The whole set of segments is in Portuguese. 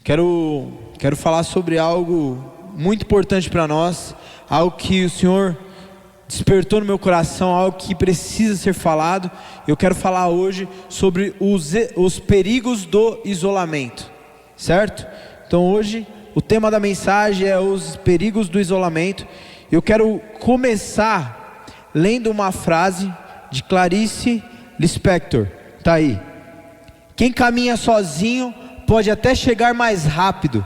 Quero falar sobre algo muito importante para nós, algo que o Senhor despertou no meu coração, algo que precisa ser falado. Eu quero falar hoje sobre os perigos do isolamento, certo? Então hoje o tema da mensagem é os perigos do isolamento. Eu quero começar lendo uma frase de Clarice Lispector. Tá aí: quem caminha sozinho pode até chegar mais rápido,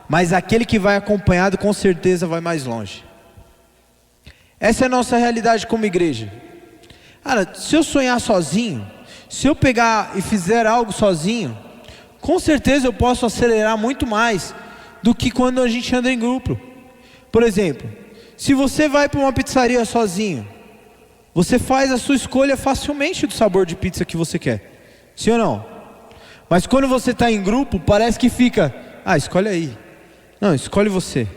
mas aquele que vai acompanhado com certeza vai mais longe. Essa é a nossa realidade como igreja. Cara, se eu sonhar sozinho, se eu pegar e fizer algo sozinho, com certeza eu posso acelerar muito mais do que quando a gente anda em grupo. Por exemplo, se você vai para uma pizzaria sozinho, você faz a sua escolha facilmente do sabor de pizza que você quer, sim ou não? Mas quando você está em grupo, parece que fica: escolhe aí. Não, escolhe você.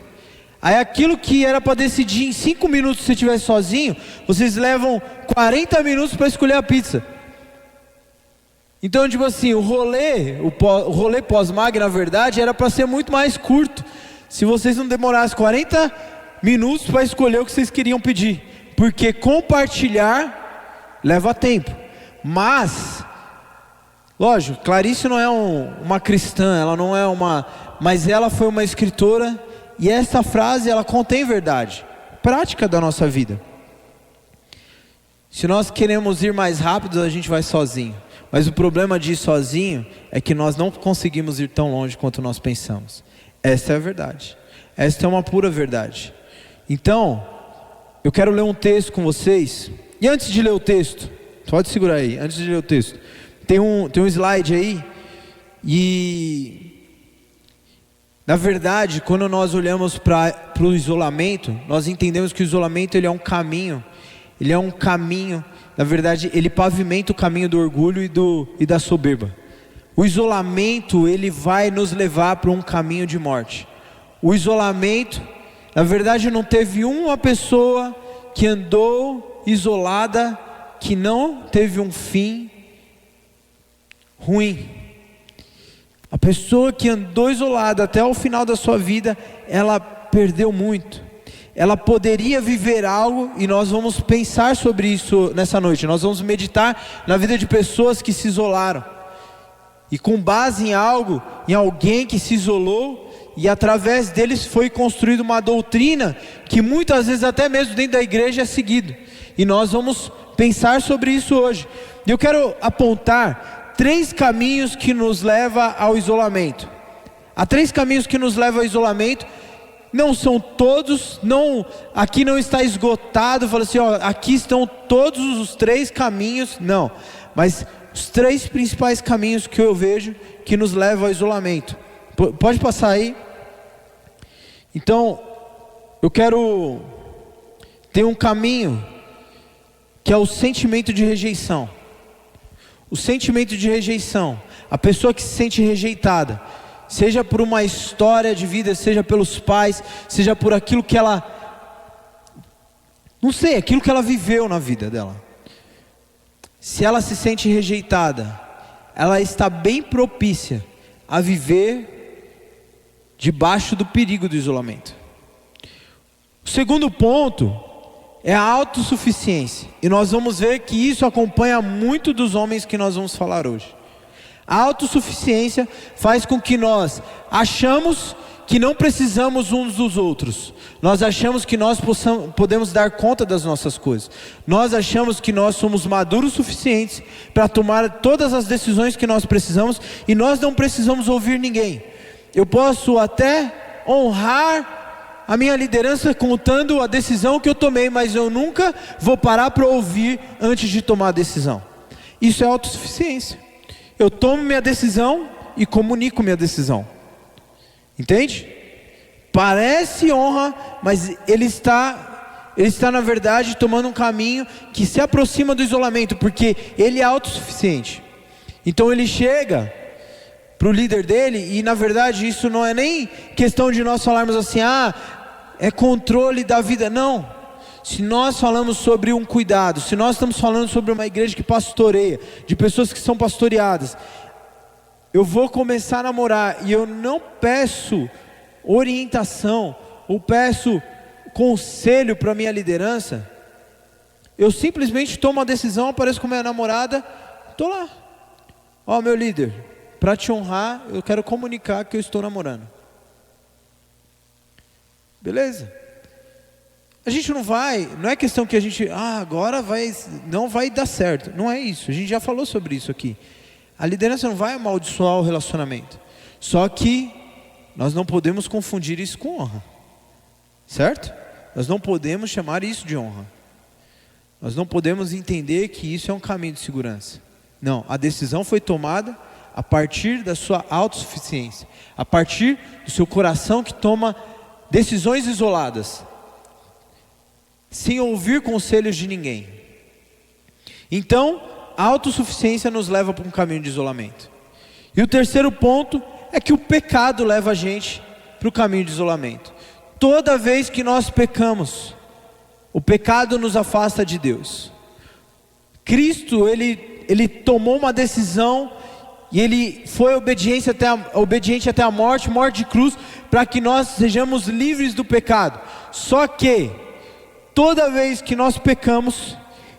Aí aquilo que era para decidir em 5 minutos se você estivesse sozinho, vocês levam 40 minutos para escolher a pizza. Então, tipo assim, o rolê pós-mag, na verdade, era para ser muito mais curto, se vocês não demorassem 40 minutos para escolher o que vocês queriam pedir, porque compartilhar leva tempo. Mas, lógico, Clarice não é uma cristã, ela não é mas ela foi uma escritora, e essa frase ela contém verdade, prática da nossa vida. Se nós queremos ir mais rápido, a gente vai sozinho, mas o problema de ir sozinho é que nós não conseguimos ir tão longe quanto nós pensamos. Essa é a verdade, esta é uma pura verdade. Então, eu quero ler um texto com vocês, e antes de ler o texto, pode segurar aí, antes de ler o texto, tem um slide aí, e na verdade, quando nós olhamos para o isolamento, nós entendemos que o isolamento ele é um caminho, na verdade ele pavimenta o caminho do orgulho e da soberba. O isolamento ele vai nos levar para um caminho de morte. O isolamento, na verdade, não teve uma pessoa que andou isolada que não teve um fim ruim. A pessoa que andou isolada até o final da sua vida, ela perdeu muito. Ela poderia viver algo, e nós vamos pensar sobre isso nessa noite. Nós vamos meditar na vida de pessoas que se isolaram, e com base em algo, em alguém que se isolou, e através deles foi construída uma doutrina que muitas vezes até mesmo dentro da igreja é seguido. E nós vamos pensar sobre isso hoje. E eu quero apontar 3 caminhos que nos levam ao isolamento. Há 3 caminhos que nos levam ao isolamento. Não são todos, aqui não está esgotado, fala assim, aqui estão todos os 3 caminhos, não. Mas os 3 principais caminhos que eu vejo que nos levam ao isolamento. Pode passar aí. Então, eu quero ter um caminho que é o sentimento de rejeição. O sentimento de rejeição, a pessoa que se sente rejeitada, seja por uma história de vida, seja pelos pais, seja por aquilo que ela, não sei, aquilo que ela viveu na vida dela. Se ela se sente rejeitada, ela está bem propícia a viver debaixo do perigo do isolamento. O segundo ponto é a autossuficiência, e nós vamos ver que isso acompanha muito dos homens que nós vamos falar hoje. A autossuficiência faz com que nós achamos que não precisamos uns dos outros. Nós achamos que nós podemos dar conta das nossas coisas. Nós achamos que nós somos maduros suficientes para tomar todas as decisões que nós precisamos, e nós não precisamos ouvir ninguém. Eu posso até honrar a minha liderança contando a decisão que eu tomei, mas eu nunca vou parar para ouvir antes de tomar a decisão. Isso é autossuficiência. Eu tomo minha decisão e comunico minha decisão. Entende? Parece honra, mas ele está na verdade tomando um caminho que se aproxima do isolamento, porque ele é autossuficiente. Então ele chega para o líder dele, e na verdade isso não é nem questão de nós falarmos assim, é controle da vida, não. Se nós falamos sobre um cuidado, se nós estamos falando sobre uma igreja que pastoreia, de pessoas que são pastoreadas, eu vou começar a namorar e eu não peço orientação ou peço conselho para minha liderança, eu simplesmente tomo uma decisão, apareço com minha namorada, estou lá. Ó, meu líder, para te honrar, eu quero comunicar que eu estou namorando. Beleza? A gente não é questão que a gente, agora não vai dar certo. Não é isso, a gente já falou sobre isso aqui. A liderança não vai amaldiçoar o relacionamento. Só que nós não podemos confundir isso com honra. Certo? Nós não podemos chamar isso de honra. Nós não podemos entender que isso é um caminho de segurança. Não, a decisão foi tomada a partir da sua autossuficiência, a partir do seu coração que toma decisões isoladas, sem ouvir conselhos de ninguém. Então, a autossuficiência nos leva para um caminho de isolamento. E o terceiro ponto é que o pecado leva a gente para o caminho de isolamento. Toda vez que nós pecamos, o pecado nos afasta de Deus. Cristo, ele tomou uma decisão e ele foi obediente até a morte de cruz, para que nós sejamos livres do pecado. Só que toda vez que nós pecamos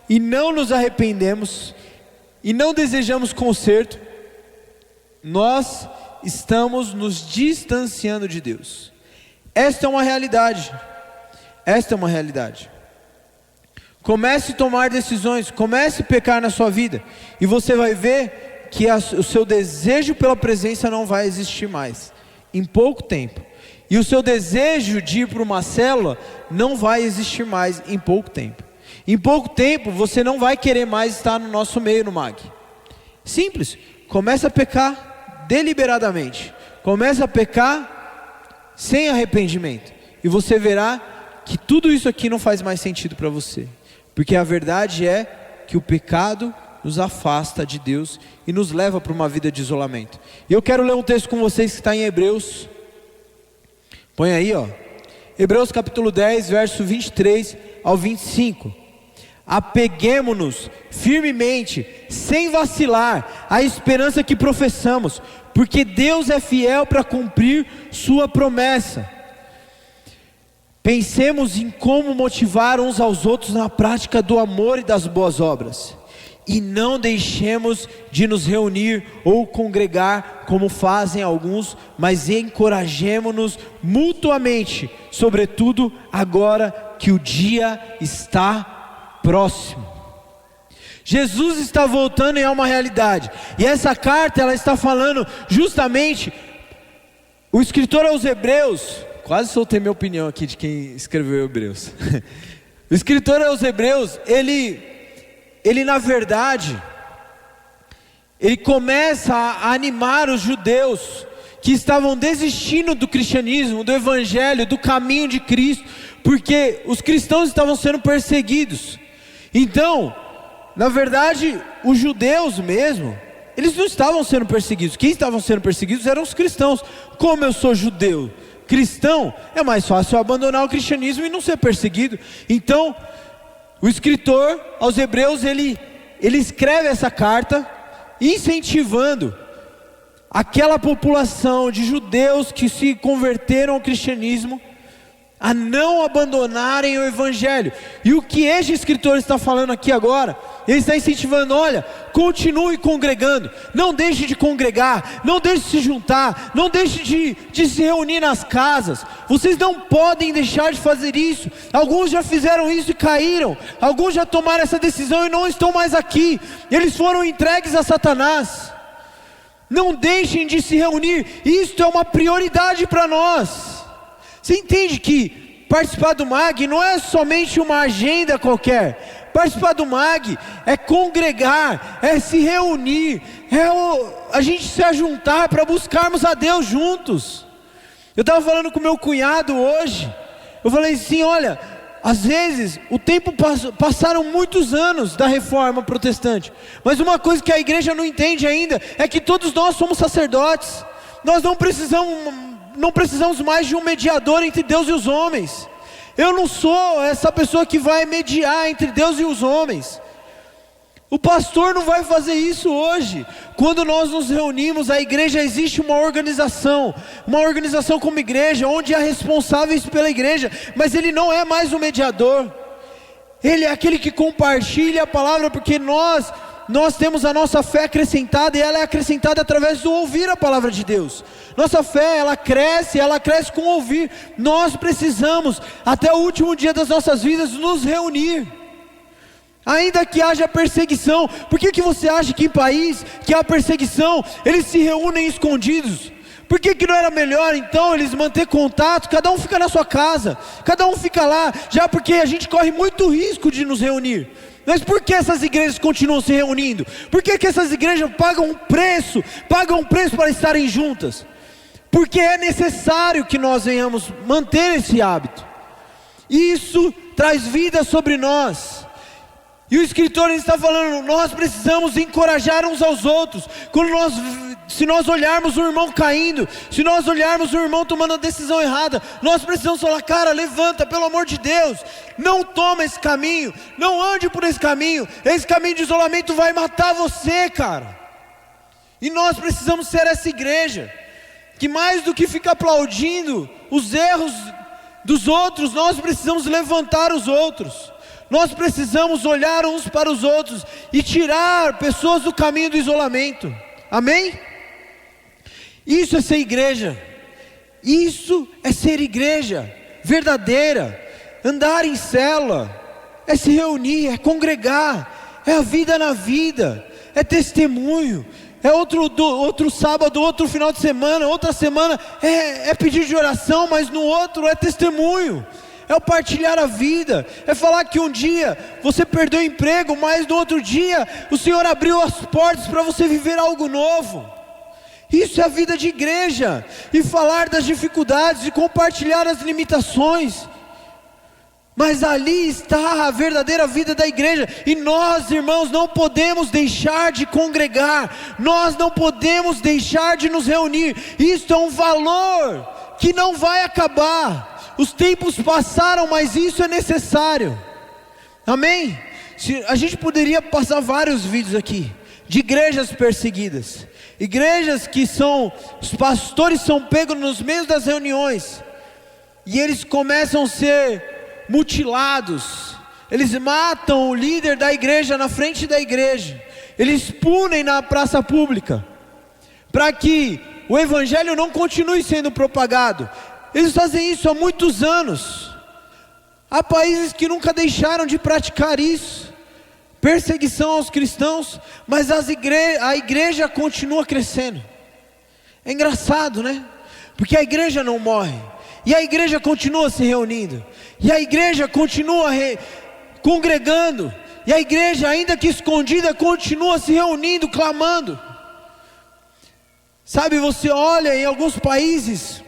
e não nos arrependemos e não desejamos conserto, nós estamos nos distanciando de Deus. Esta é uma realidade. Comece a tomar decisões, comece a pecar na sua vida, e você vai ver que o seu desejo pela presença não vai existir mais, em pouco tempo. E o seu desejo de ir para uma célula não vai existir mais em pouco tempo. Em pouco tempo você não vai querer mais estar no nosso meio no MAG. Simples, comece a pecar deliberadamente, comece a pecar sem arrependimento, e você verá que tudo isso aqui não faz mais sentido para você. Porque a verdade é que o pecado nos afasta de Deus e nos leva para uma vida de isolamento. E eu quero ler um texto com vocês que está em Hebreus. Põe aí, ó. Hebreus capítulo 10, verso 23 ao 25. Apeguemo-nos firmemente, sem vacilar, à esperança que professamos, porque Deus é fiel para cumprir sua promessa. Pensemos em como motivar uns aos outros na prática do amor e das boas obras. E não deixemos de nos reunir ou congregar como fazem alguns, mas encorajemo-nos mutuamente, sobretudo agora que o dia está próximo. Jesus está voltando e é uma realidade. E essa carta ela está falando justamente, o escritor aos Hebreus, quase soltei minha opinião aqui de quem escreveu Hebreus. O escritor aos Hebreus, ele na verdade, ele começa a animar os judeus que estavam desistindo do cristianismo, do evangelho, do caminho de Cristo, porque os cristãos estavam sendo perseguidos. Então, na verdade, os judeus mesmo, eles não estavam sendo perseguidos. Quem estavam sendo perseguidos eram os cristãos. Como eu sou judeu, cristão, é mais fácil abandonar o cristianismo e não ser perseguido. Então, o escritor aos Hebreus, ele escreve essa carta incentivando aquela população de judeus que se converteram ao cristianismo a não abandonarem o evangelho. E o que este escritor está falando aqui agora, ele está incentivando: olha, continue congregando, não deixe de congregar, não deixe de se juntar, não deixe de se reunir nas casas. Vocês não podem deixar de fazer isso. Alguns já fizeram isso e caíram, alguns já tomaram essa decisão e não estão mais aqui, eles foram entregues a Satanás. Não deixem de se reunir, isto é uma prioridade para nós. Você entende que participar do MAG não é somente uma agenda qualquer. Participar do MAG é congregar, é se reunir, a gente se ajuntar para buscarmos a Deus juntos. Eu estava falando com meu cunhado hoje, eu falei assim: olha, às vezes o tempo passaram muitos anos da reforma protestante, mas uma coisa que a igreja não entende ainda é que todos nós somos sacerdotes. Nós não precisamos mais de um mediador entre Deus e os homens. Eu não sou essa pessoa que vai mediar entre Deus e os homens. O pastor não vai fazer isso hoje. Quando nós nos reunimos, a igreja, existe uma organização como igreja, onde há responsáveis pela igreja, mas ele não é mais o mediador, ele é aquele que compartilha a palavra, porque nós temos a nossa fé acrescentada, e ela é acrescentada através do ouvir a palavra de Deus. Nossa fé, ela cresce com ouvir. Nós precisamos, até o último dia das nossas vidas, nos reunir. Ainda que haja perseguição. Por que você acha que em país que há perseguição, eles se reúnem escondidos? Por que não era melhor então eles manter contato? Cada um fica na sua casa, cada um fica lá, já porque a gente corre muito risco de nos reunir. Mas por que essas igrejas continuam se reunindo? Por que essas igrejas pagam um preço para estarem juntas? Porque é necessário que nós venhamos manter esse hábito. Isso traz vida sobre nós. E o escritor está falando, nós precisamos encorajar uns aos outros. Se nós olharmos o irmão caindo, se nós olharmos o irmão tomando a decisão errada, nós precisamos falar, cara, levanta, pelo amor de Deus, não toma esse caminho, não ande por esse caminho de isolamento vai matar você, cara. E nós precisamos ser essa igreja, que mais do que ficar aplaudindo os erros dos outros, nós precisamos levantar os outros. Nós precisamos olhar uns para os outros e tirar pessoas do caminho do isolamento. Amém? Isso é ser igreja. Isso é ser igreja verdadeira. Andar em célula é se reunir, é congregar, é a vida na vida, é testemunho, é outro sábado, outro final de semana, outra semana é pedir de oração, mas no outro é testemunho. É o partilhar a vida, é falar que um dia você perdeu o emprego, mas no outro dia o Senhor abriu as portas para você viver algo novo. Isso é a vida de igreja, e falar das dificuldades, e compartilhar as limitações. Mas ali está a verdadeira vida da igreja, e nós, irmãos, não podemos deixar de congregar, nós não podemos deixar de nos reunir. Isso é um valor que não vai acabar. Os tempos passaram, mas isso é necessário. Amém? A gente poderia passar vários vídeos aqui de igrejas perseguidas, igrejas que os pastores são pegos nos meios das reuniões, e eles começam a ser mutilados, eles matam o líder da igreja na frente da igreja, eles punem na praça pública, para que o evangelho não continue sendo propagado. Eles fazem isso há muitos anos. Há países que nunca deixaram de praticar isso, perseguição aos cristãos, mas a igreja continua crescendo. É engraçado, né? Porque a igreja não morre, e a igreja continua se reunindo, e a igreja continua congregando, e a igreja, ainda que escondida, continua se reunindo, clamando. Sabe, você olha em alguns países,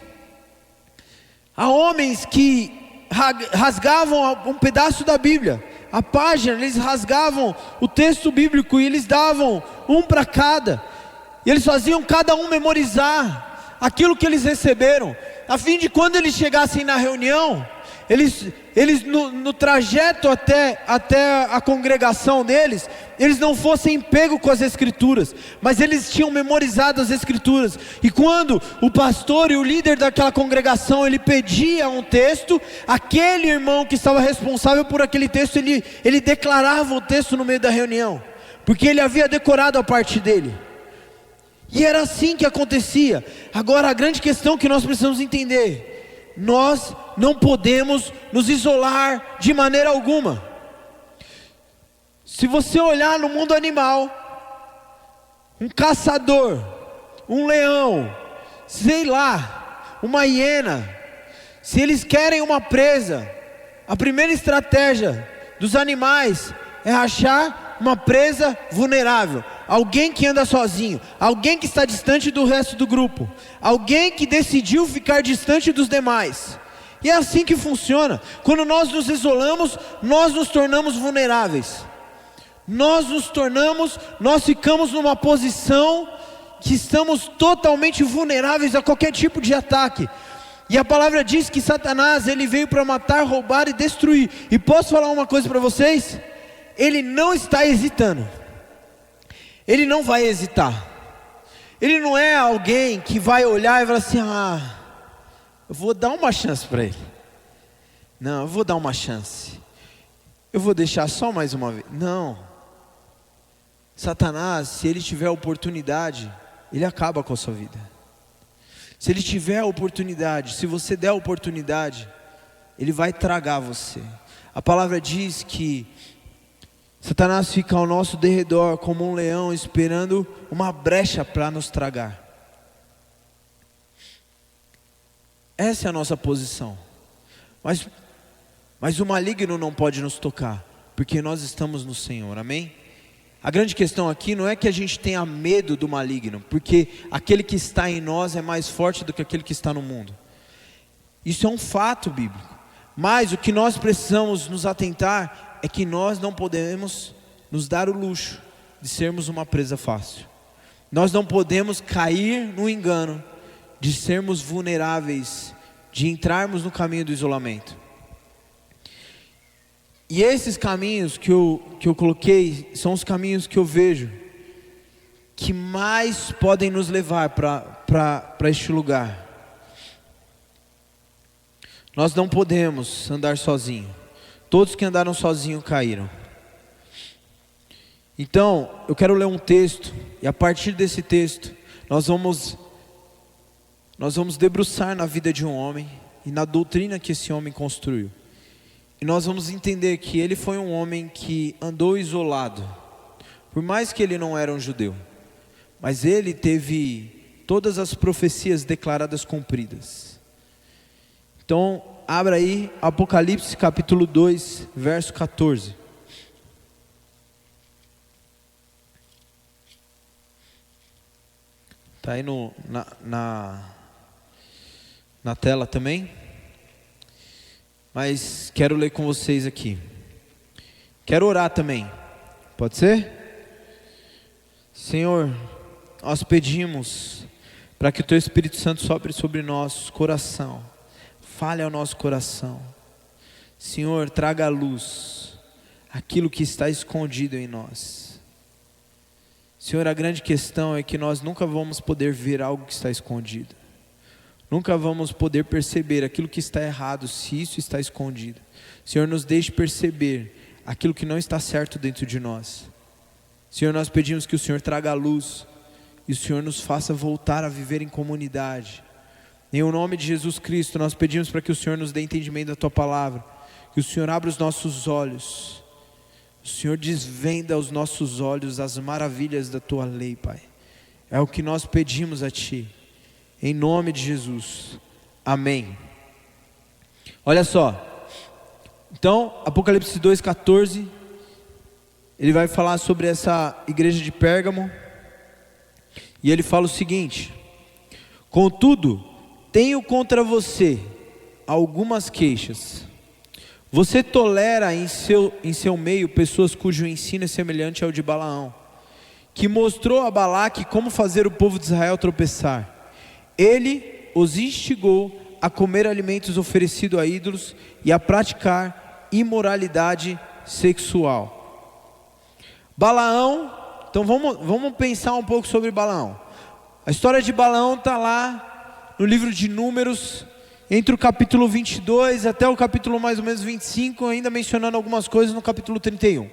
há homens que rasgavam um pedaço da Bíblia, a página, eles rasgavam o texto bíblico e eles davam um para cada, e eles faziam cada um memorizar aquilo que eles receberam, a fim de quando eles chegassem na reunião, eles no trajeto até a congregação deles, eles não fossem pegos com as escrituras, mas eles tinham memorizado as escrituras. E quando o pastor e o líder daquela congregação, ele pedia um texto, aquele irmão que estava responsável por aquele texto, ele declarava o texto no meio da reunião, porque ele havia decorado a parte dele. E era assim que acontecia. Agora a grande questão que nós precisamos entender: nós não podemos nos isolar de maneira alguma. Se você olhar no mundo animal, um caçador, um leão, sei lá, uma hiena, se eles querem uma presa, a primeira estratégia dos animais é achar uma presa vulnerável, alguém que anda sozinho, alguém que está distante do resto do grupo, alguém que decidiu ficar distante dos demais. E é assim que funciona. Quando nós nos isolamos, nós nos tornamos vulneráveis. Nós ficamos numa posição que estamos totalmente vulneráveis a qualquer tipo de ataque. E a palavra diz que Satanás, ele veio para matar, roubar e destruir. E posso falar uma coisa para vocês? Ele não está hesitando. Ele não vai hesitar. Ele não é alguém que vai olhar e falar assim: eu vou dar uma chance para ele. Não, eu vou dar uma chance. Eu vou deixar só mais uma vez. Não. Satanás, se ele tiver oportunidade, ele acaba com a sua vida. Se ele tiver a oportunidade, se você der a oportunidade, ele vai tragar você. A palavra diz que Satanás fica ao nosso derredor como um leão esperando uma brecha para nos tragar. Essa é a nossa posição. Mas o maligno não pode nos tocar, porque nós estamos no Senhor, amém? A grande questão aqui não é que a gente tenha medo do maligno, porque aquele que está em nós é mais forte do que aquele que está no mundo. Isso é um fato bíblico. Mas o que nós precisamos nos atentar é que nós não podemos nos dar o luxo de sermos uma presa fácil. Nós não podemos cair no engano de sermos vulneráveis, de entrarmos no caminho do isolamento. E esses caminhos que eu coloquei são os caminhos que eu vejo que mais podem nos levar para este lugar. Nós não podemos andar sozinhos. Todos que andaram sozinhos caíram. Então, eu quero ler um texto, e a partir desse texto, nós vamos debruçar na vida de um homem e na doutrina que esse homem construiu. E nós vamos entender que ele foi um homem que andou isolado, por mais que ele não era um judeu, mas ele teve todas as profecias declaradas cumpridas. Então, abra aí Apocalipse capítulo 2, verso 14. Está aí na tela também. Mas quero ler com vocês aqui. Quero orar também. Pode ser? Senhor, nós pedimos para que o Teu Espírito Santo sopre sobre nosso coração. Fale ao nosso coração. Senhor, traga à luz aquilo que está escondido em nós. Senhor, a grande questão é que nós nunca vamos poder ver algo que está escondido. Nunca vamos poder perceber aquilo que está errado, se isso está escondido. Senhor, nos deixe perceber aquilo que não está certo dentro de nós. Senhor, nós pedimos que o Senhor traga a luz e o Senhor nos faça voltar a viver em comunidade. Em o nome de Jesus Cristo, nós pedimos para que o Senhor nos dê entendimento da Tua palavra, que o Senhor abra os nossos olhos, o Senhor desvenda aos nossos olhos as maravilhas da Tua lei, Pai. É o que nós pedimos a Ti. Em nome de Jesus, amém. Olha só, então Apocalipse 2,14, ele vai falar sobre essa igreja de Pérgamo, e ele fala o seguinte: contudo, tenho contra você algumas queixas. Você tolera em seu meio pessoas cujo ensino é semelhante ao de Balaão, que mostrou a Balaque como fazer o povo de Israel tropeçar. Ele os instigou a comer alimentos oferecidos a ídolos e a praticar imoralidade sexual. Balaão, então vamos pensar um pouco sobre Balaão. A história de Balaão está lá no livro de Números, entre o capítulo 22 até o capítulo mais ou menos 25, ainda mencionando algumas coisas no capítulo 31.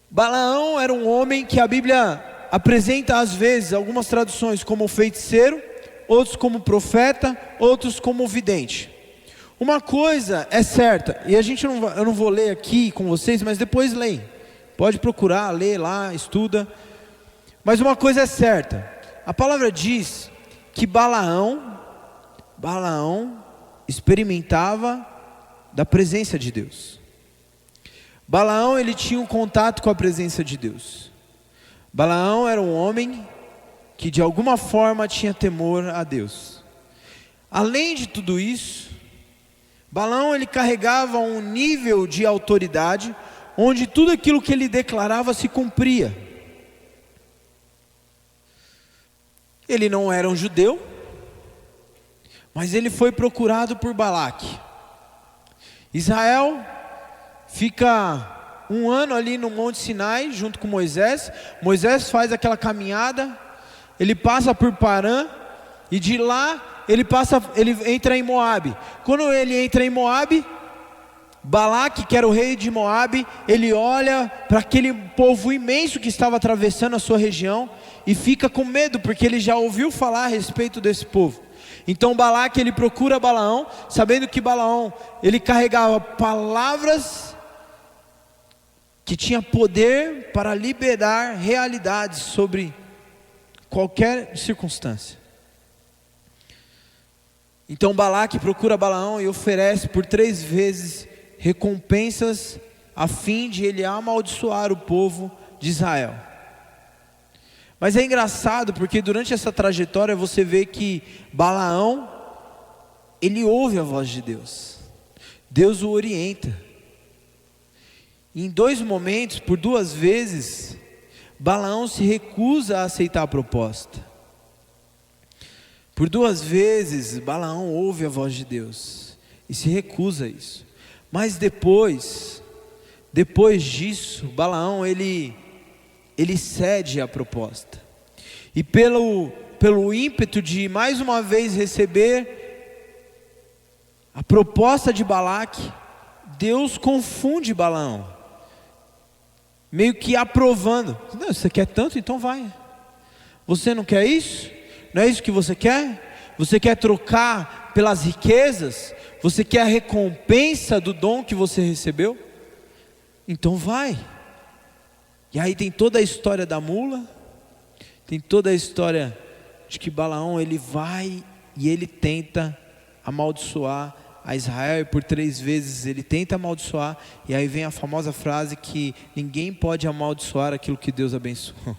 Balaão era um homem que a Bíblia apresenta às vezes algumas traduções como feiticeiro, outros como profeta, outros como vidente. Uma coisa é certa, e eu não vou ler aqui com vocês, mas depois leem. Pode procurar, lê lá, estuda. Mas uma coisa é certa, a palavra diz que Balaão experimentava da presença de Deus. Balaão, ele tinha um contato com a presença de Deus. Balaão era um homem que de alguma forma tinha temor a Deus. Além de tudo isso, Balaão ele carregava um nível de autoridade, onde tudo aquilo que ele declarava se cumpria. Ele não era um judeu, mas ele foi procurado por Balaque. Israel fica um ano ali no Monte Sinai, junto com Moisés. Moisés faz aquela caminhada, ele passa por Parã, e de lá ele entra em Moabe. Quando ele entra em Moabe, Balaque, que era o rei de Moabe, ele olha para aquele povo imenso que estava atravessando a sua região, e fica com medo, porque ele já ouviu falar a respeito desse povo. Então Balaque, ele procura Balaão, sabendo que Balaão, ele carregava palavras que tinha poder para liberar realidades sobre qualquer circunstância. Então Balaque procura Balaão e oferece por 3 vezes recompensas, a fim de ele amaldiçoar o povo de Israel. Mas é engraçado, porque durante essa trajetória você vê que Balaão, ele ouve a voz de Deus. Deus o orienta. Em 2 momentos, por 2 vezes, Balaão se recusa a aceitar a proposta. Por 2 vezes, Balaão ouve a voz de Deus e se recusa a isso. Mas depois disso, Balaão, ele cede à proposta. E pelo ímpeto de mais uma vez receber a proposta de Balaque, Deus confunde Balaão, meio que aprovando. Não, você quer tanto, então vai. Você não quer isso? Não é isso que você quer? Você quer trocar pelas riquezas? Você quer a recompensa do dom que você recebeu? Então vai. E aí tem toda a história da mula, tem toda a história de que Balaão, ele vai e ele tenta amaldiçoar a Israel, e por 3 vezes ele tenta amaldiçoar, e aí vem a famosa frase que ninguém pode amaldiçoar aquilo que Deus abençoou.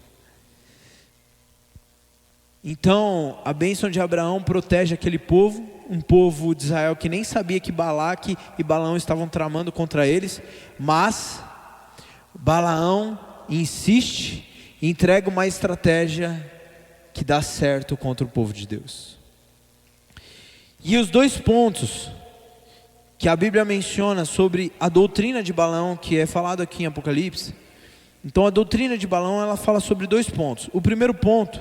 Então a bênção de Abraão protege aquele povo, um povo de Israel que nem sabia que Balaque e Balaão estavam tramando contra eles, mas Balaão insiste e entrega uma estratégia que dá certo contra o povo de Deus. E os 2 pontos que a Bíblia menciona sobre a doutrina de Balaão, que é falado aqui em Apocalipse. Então a doutrina de Balaão, ela fala sobre 2 pontos. O primeiro ponto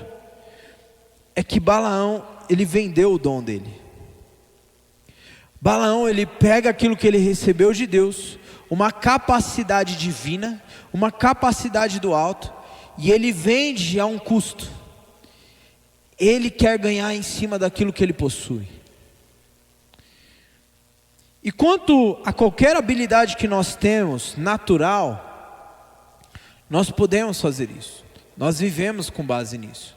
é que Balaão, ele vendeu o dom dele. Balaão, ele pega aquilo que ele recebeu de Deus, uma capacidade divina, uma capacidade do alto, e ele vende a um custo. Ele quer ganhar em cima daquilo que ele possui. E quanto a qualquer habilidade que nós temos, natural, nós podemos fazer isso. Nós vivemos com base nisso.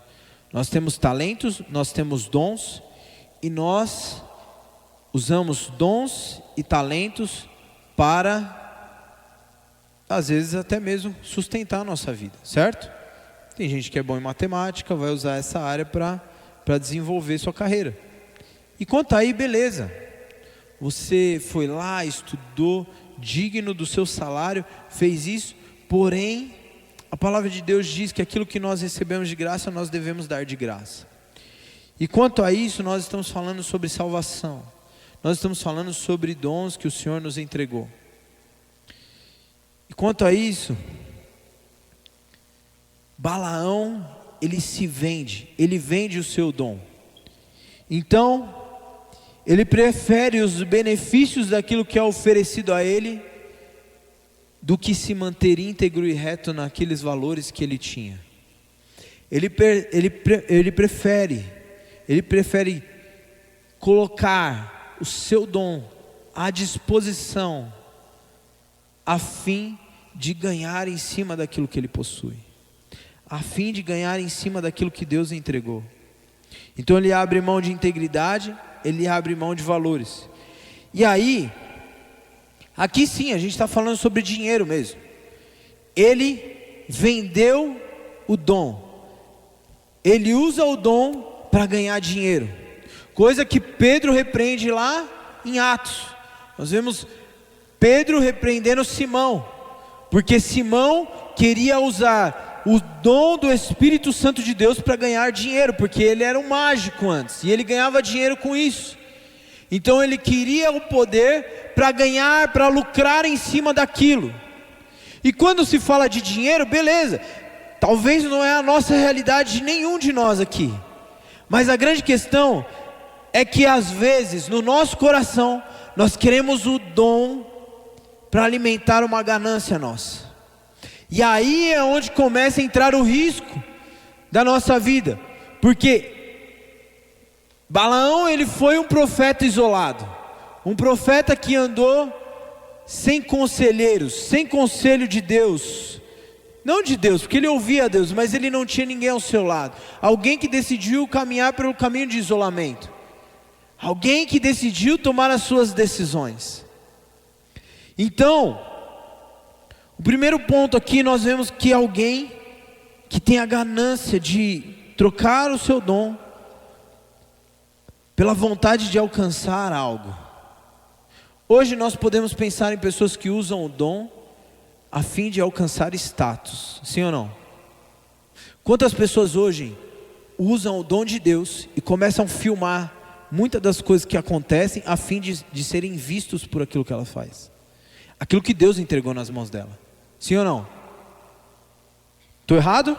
Nós temos talentos, nós temos dons, e nós usamos dons e talentos para, às vezes, até mesmo sustentar a nossa vida, certo? Tem gente que é bom em matemática, vai usar essa área para desenvolver sua carreira. E quanto aí, beleza. Você foi lá, estudou, digno do seu salário, fez isso, porém, a palavra de Deus diz que aquilo que nós recebemos de graça, nós devemos dar de graça. E quanto a isso, nós estamos falando sobre salvação. Nós estamos falando sobre dons que o Senhor nos entregou. E quanto a isso, Balaão, ele se vende, ele vende o seu dom. Então, ele prefere os benefícios daquilo que é oferecido a ele, do que se manter íntegro e reto naqueles valores que ele tinha. Ele prefere colocar o seu dom à disposição, a fim de ganhar em cima daquilo que ele possui, a fim de ganhar em cima daquilo que Deus entregou. Então ele abre mão de integridade, ele abre mão de valores. E aí, aqui sim, a gente está falando sobre dinheiro mesmo. Ele vendeu o dom, ele usa o dom para ganhar dinheiro, coisa que Pedro repreende lá em Atos. Nós vemos Pedro repreendendo Simão, porque Simão queria usar o dom do Espírito Santo de Deus para ganhar dinheiro, porque ele era um mágico antes, e ele ganhava dinheiro com isso. Então ele queria o poder para ganhar, para lucrar em cima daquilo. E quando se fala de dinheiro, beleza, talvez não é a nossa realidade de nenhum de nós aqui, mas a grande questão é que às vezes no nosso coração nós queremos o dom para alimentar uma ganância nossa, e aí é onde começa a entrar o risco da nossa vida, porque Balaão, ele foi um profeta isolado, um profeta que andou sem conselheiros, sem conselho de Deus, não de Deus, porque ele ouvia a Deus, mas ele não tinha ninguém ao seu lado, alguém que decidiu caminhar pelo caminho de isolamento, alguém que decidiu tomar as suas decisões. Então, o primeiro ponto aqui nós vemos que alguém que tem a ganância de trocar o seu dom pela vontade de alcançar algo. Hoje nós podemos pensar em pessoas que usam o dom a fim de alcançar status, sim ou não? Quantas pessoas hoje usam o dom de Deus e começam a filmar muitas das coisas que acontecem a fim de serem vistos por aquilo que ela faz, aquilo que Deus entregou nas mãos dela, sim ou não? Estou errado?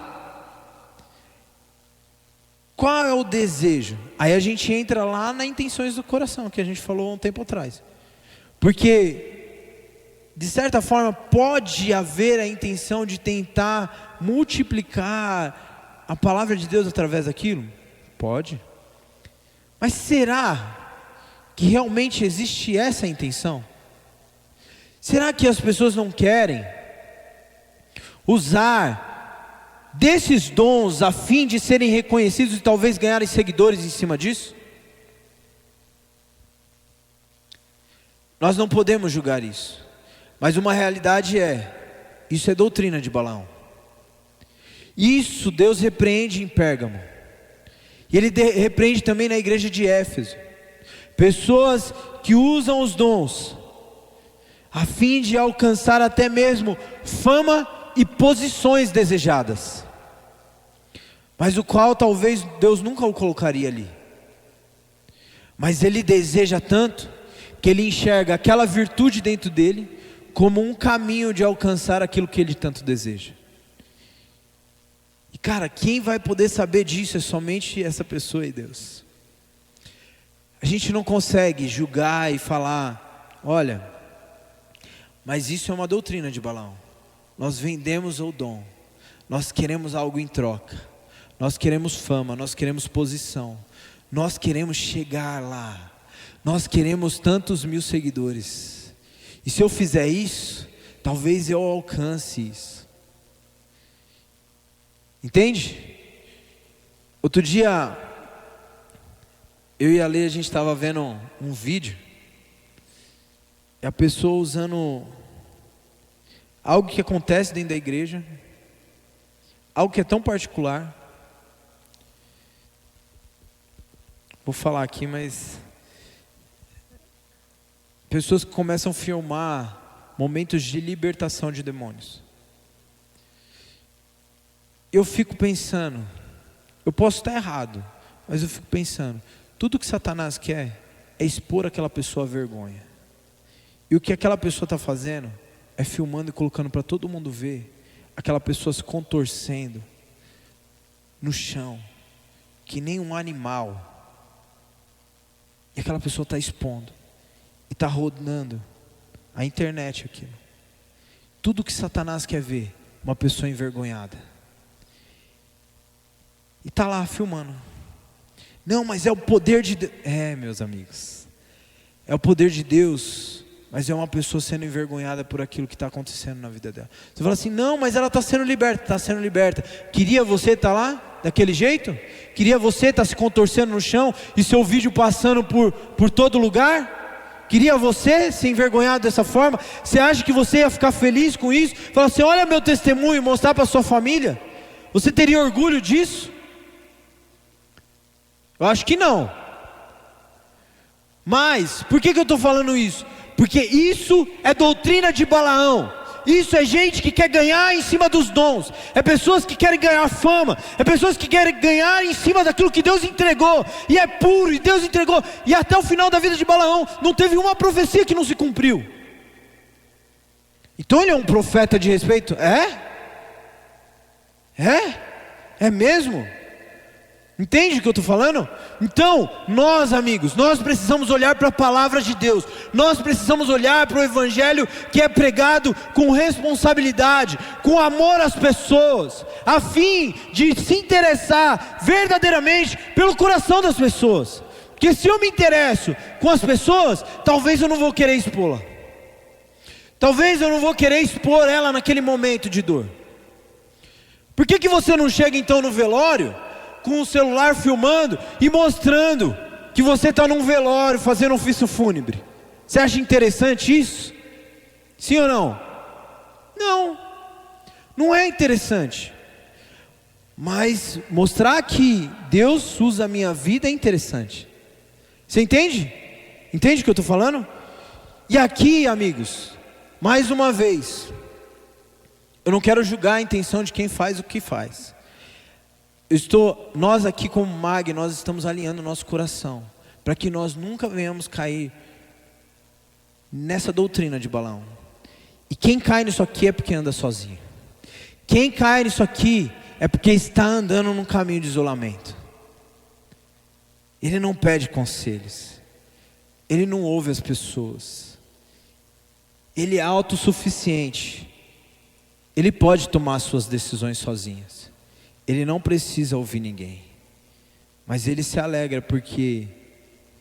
Qual é o desejo? Aí a gente entra lá nas intenções do coração, que a gente falou um tempo atrás. Porque, de certa forma, pode haver a intenção de tentar multiplicar a palavra de Deus através daquilo? Pode. Mas será que realmente existe essa intenção? Será que as pessoas não querem usar desses dons a fim de serem reconhecidos e talvez ganharem seguidores em cima disso? Nós não podemos julgar isso, mas uma realidade isso é doutrina de Balaão. Isso Deus repreende em Pérgamo, e Ele repreende também na igreja de Éfeso, pessoas que usam os dons a fim de alcançar até mesmo fama e posições desejadas, mas o qual talvez Deus nunca o colocaria ali, mas Ele deseja tanto que ele enxerga aquela virtude dentro dele como um caminho de alcançar aquilo que ele tanto deseja. E cara, quem vai poder saber disso é somente essa pessoa e Deus. A gente não consegue julgar e falar, olha, mas isso é uma doutrina de Balaão. Nós vendemos o dom, nós queremos algo em troca, nós queremos fama, nós queremos posição, nós queremos chegar lá, nós queremos tantos mil seguidores, e se eu fizer isso, talvez eu alcance isso. Entende? Outro dia, eu e a Lê, a gente estava vendo um vídeo, e a pessoa usando algo que acontece dentro da igreja, algo que é tão particular. Vou falar aqui, mas pessoas que começam a filmar momentos de libertação de demônios. Eu fico pensando, eu posso estar errado, mas eu fico pensando, tudo que Satanás quer é expor aquela pessoa à vergonha. E o que aquela pessoa está fazendo é filmando e colocando para todo mundo ver aquela pessoa se contorcendo no chão, que nem um animal. E aquela pessoa está expondo. E está rodando a internet aquilo. Tudo que Satanás quer ver, uma pessoa envergonhada. E está lá filmando. Não, mas é o poder de Deus. Meus amigos, é o poder de Deus, mas é uma pessoa sendo envergonhada por aquilo que está acontecendo na vida dela. Você fala assim, não, mas ela está sendo liberta. Está sendo liberta. Queria você estar lá, daquele jeito? Queria você estar se contorcendo no chão e seu vídeo passando por todo lugar? Queria você ser envergonhado dessa forma? Você acha que você ia ficar feliz com isso? Falar assim, olha meu testemunho, e mostrar para sua família? Você teria orgulho disso? Eu acho que não. Mas, por que eu estou falando isso? Porque isso é doutrina de Balaão. Isso é gente que quer ganhar em cima dos dons. É pessoas que querem ganhar fama. É pessoas que querem ganhar em cima daquilo que Deus entregou. E é puro, e Deus entregou. E até o final da vida de Balaão não teve uma profecia que não se cumpriu. Então ele é um profeta de respeito? É mesmo? Entende o que eu estou falando? Então, nós amigos, nós precisamos olhar para a palavra de Deus. Nós precisamos olhar para o evangelho que é pregado com responsabilidade, com amor às pessoas, a fim de se interessar verdadeiramente pelo coração das pessoas. Porque se eu me interesso com as pessoas, talvez eu não vou querer expô-la. Talvez eu não vou querer expor ela naquele momento de dor. Por que você não chega então no velório com o celular filmando e mostrando que você está num velório fazendo um ofício fúnebre? Você acha interessante isso? Sim ou não? Não é interessante. Mas mostrar que Deus usa a minha vida é interessante. Você entende? Entende o que eu estou falando? E aqui, amigos, mais uma vez, eu não quero julgar a intenção de quem faz o que faz. Nós aqui como MAG, nós estamos alinhando o nosso coração, para que nós nunca venhamos cair nessa doutrina de Balaão. E quem cai nisso aqui é porque anda sozinho. Quem cai nisso aqui é porque está andando num caminho de isolamento. Ele não pede conselhos, ele não ouve as pessoas, ele é autossuficiente, ele pode tomar suas decisões sozinhas, ele não precisa ouvir ninguém, mas ele se alegra porque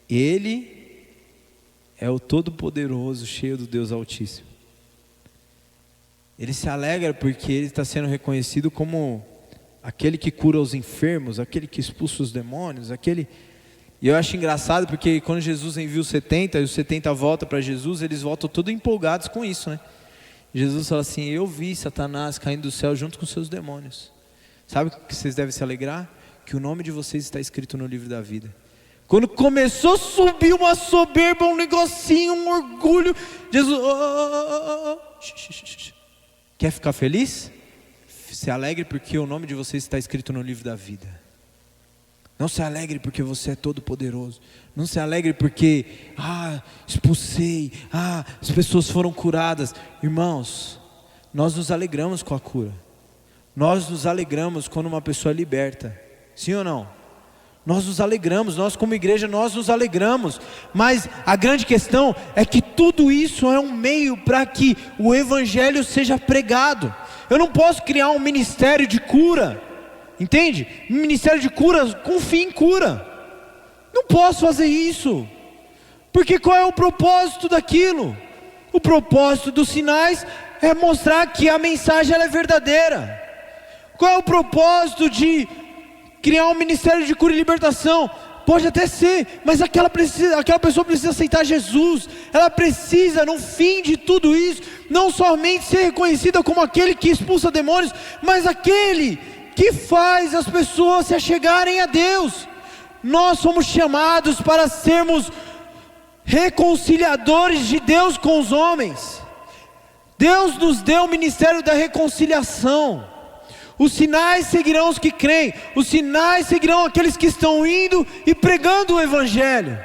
ele é o Todo-Poderoso, cheio do Deus Altíssimo. Ele se alegra porque ele está sendo reconhecido como aquele que cura os enfermos, aquele que expulsa os demônios, E eu acho engraçado porque quando Jesus envia os 70 e os 70 voltam para Jesus, eles voltam todos empolgados com isso, né? Jesus fala assim: eu vi Satanás caindo do céu junto com seus demônios. Sabe o que vocês devem se alegrar? Que o nome de vocês está escrito no livro da vida. Quando começou a subir uma soberba, um negocinho, um orgulho, Jesus, quer ficar feliz? Se alegre porque o nome de vocês está escrito no livro da vida. Não se alegre porque você é todo poderoso. Não se alegre porque expulsei, as pessoas foram curadas. Irmãos, nós nos alegramos com a cura. Nós nos alegramos quando uma pessoa é liberta. Sim ou não? Nós nos alegramos, nós como igreja nós nos alegramos. Mas a grande questão é que tudo isso é um meio para que o evangelho seja pregado. Eu não posso criar um ministério de cura, entende? Um ministério de cura com fim em cura. Não posso fazer isso. Porque qual é o propósito daquilo? O propósito dos sinais é mostrar que a mensagem ela é verdadeira. Qual é o propósito de criar um ministério de cura e libertação? Pode até ser, mas aquela pessoa precisa aceitar Jesus. Ela precisa, no fim de tudo isso, não somente ser reconhecida como aquele que expulsa demônios, mas aquele que faz as pessoas se achegarem a Deus. Nós somos chamados para sermos reconciliadores de Deus com os homens. Deus nos deu o ministério da reconciliação. Os sinais seguirão os que creem. Os sinais seguirão aqueles que estão indo e pregando o evangelho.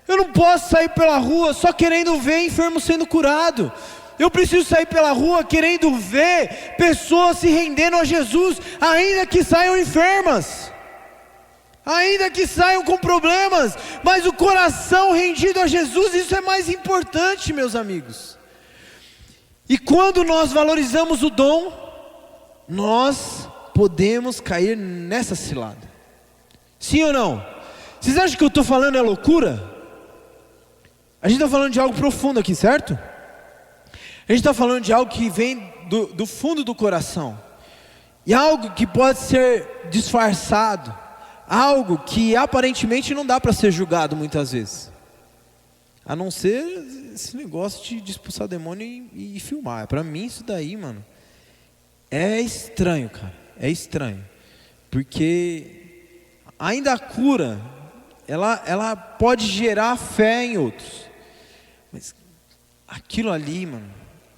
Eu não posso sair pela rua só querendo ver enfermo sendo curado. Eu preciso sair pela rua querendo ver pessoas se rendendo a Jesus, ainda que saiam enfermas, ainda que saiam com problemas, mas o coração rendido a Jesus, isso é mais importante, meus amigos. E quando nós valorizamos o dom, nós podemos cair nessa cilada. Sim ou não? Vocês acham que eu estou falando é loucura? A gente está falando de algo profundo aqui, certo? A gente está falando de algo que vem do fundo do coração. E algo que pode ser disfarçado. Algo que aparentemente não dá para ser julgado muitas vezes. A não ser esse negócio de expulsar demônio e filmar. Para mim isso daí, mano, é estranho, cara. É estranho. Porque ainda a cura, ela pode gerar fé em outros. Mas aquilo ali, mano,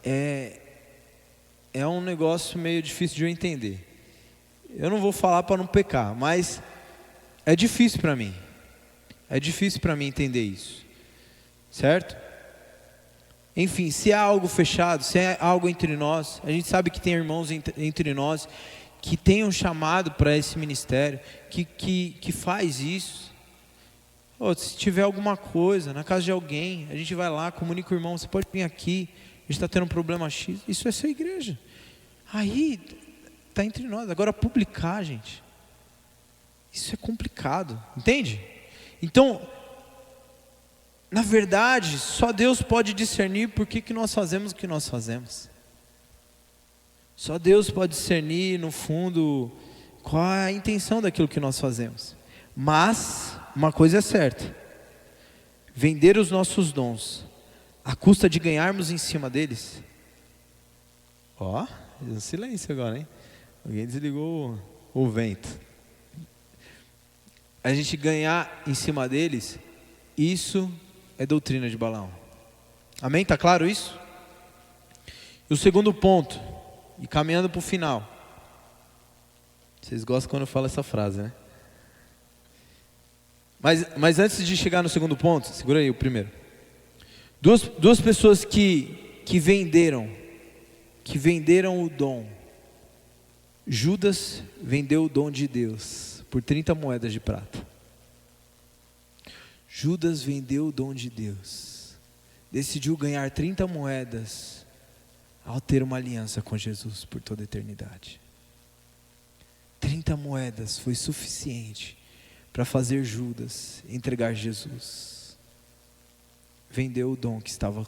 é um negócio meio difícil de eu entender. Eu não vou falar para não pecar, mas é difícil para mim. É difícil para mim entender isso. Certo? Enfim, se é algo fechado, se é algo entre nós, a gente sabe que tem irmãos entre nós que têm um chamado para esse ministério, que faz isso. Se tiver alguma coisa na casa de alguém, a gente vai lá, comunica com o irmão, você pode vir aqui, a gente está tendo um problema X. Isso é ser igreja. Aí está entre nós. Agora publicar, gente, isso é complicado, entende? Então, na verdade, só Deus pode discernir por que nós fazemos o que nós fazemos. Só Deus pode discernir, no fundo, qual é a intenção daquilo que nós fazemos. Mas uma coisa é certa: vender os nossos dons à custa de ganharmos em cima deles. Silêncio agora, hein? Alguém desligou o vento. A gente ganhar em cima deles, isso é doutrina de Balaão. Amém? Está claro isso? E o segundo ponto, e caminhando para o final. Vocês gostam quando eu falo essa frase, né? Mas antes de chegar no segundo ponto, segura aí o primeiro. Duas pessoas que venderam o dom. Judas vendeu o dom de Deus por 30 moedas de prata. Judas vendeu o dom de Deus. Decidiu ganhar 30 moedas ao ter uma aliança com Jesus por toda a eternidade. 30 moedas foi suficiente para fazer Judas entregar Jesus. Vendeu o dom que estava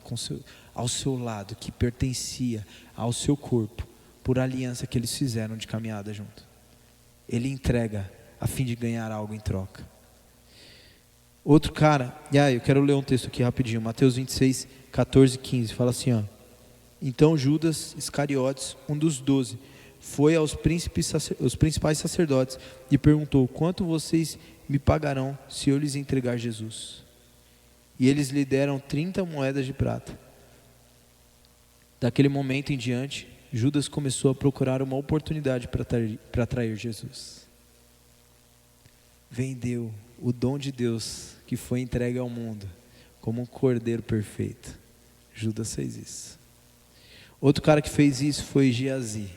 ao seu lado, que pertencia ao seu corpo, por aliança que eles fizeram de caminhada junto. Ele entrega a fim de ganhar algo em troca. Outro cara, eu quero ler um texto aqui rapidinho, Mateus 26, 14 e 15, fala assim, Então Judas Iscariotes, um dos 12, foi aos principais sacerdotes e perguntou: quanto vocês me pagarão se eu lhes entregar Jesus? E eles lhe deram 30 moedas de prata. Daquele momento em diante, Judas começou a procurar uma oportunidade para trair Jesus. Vendeu o dom de Deus que foi entregue ao mundo como um cordeiro perfeito. Judas fez isso. Outro cara que fez isso foi Geazi.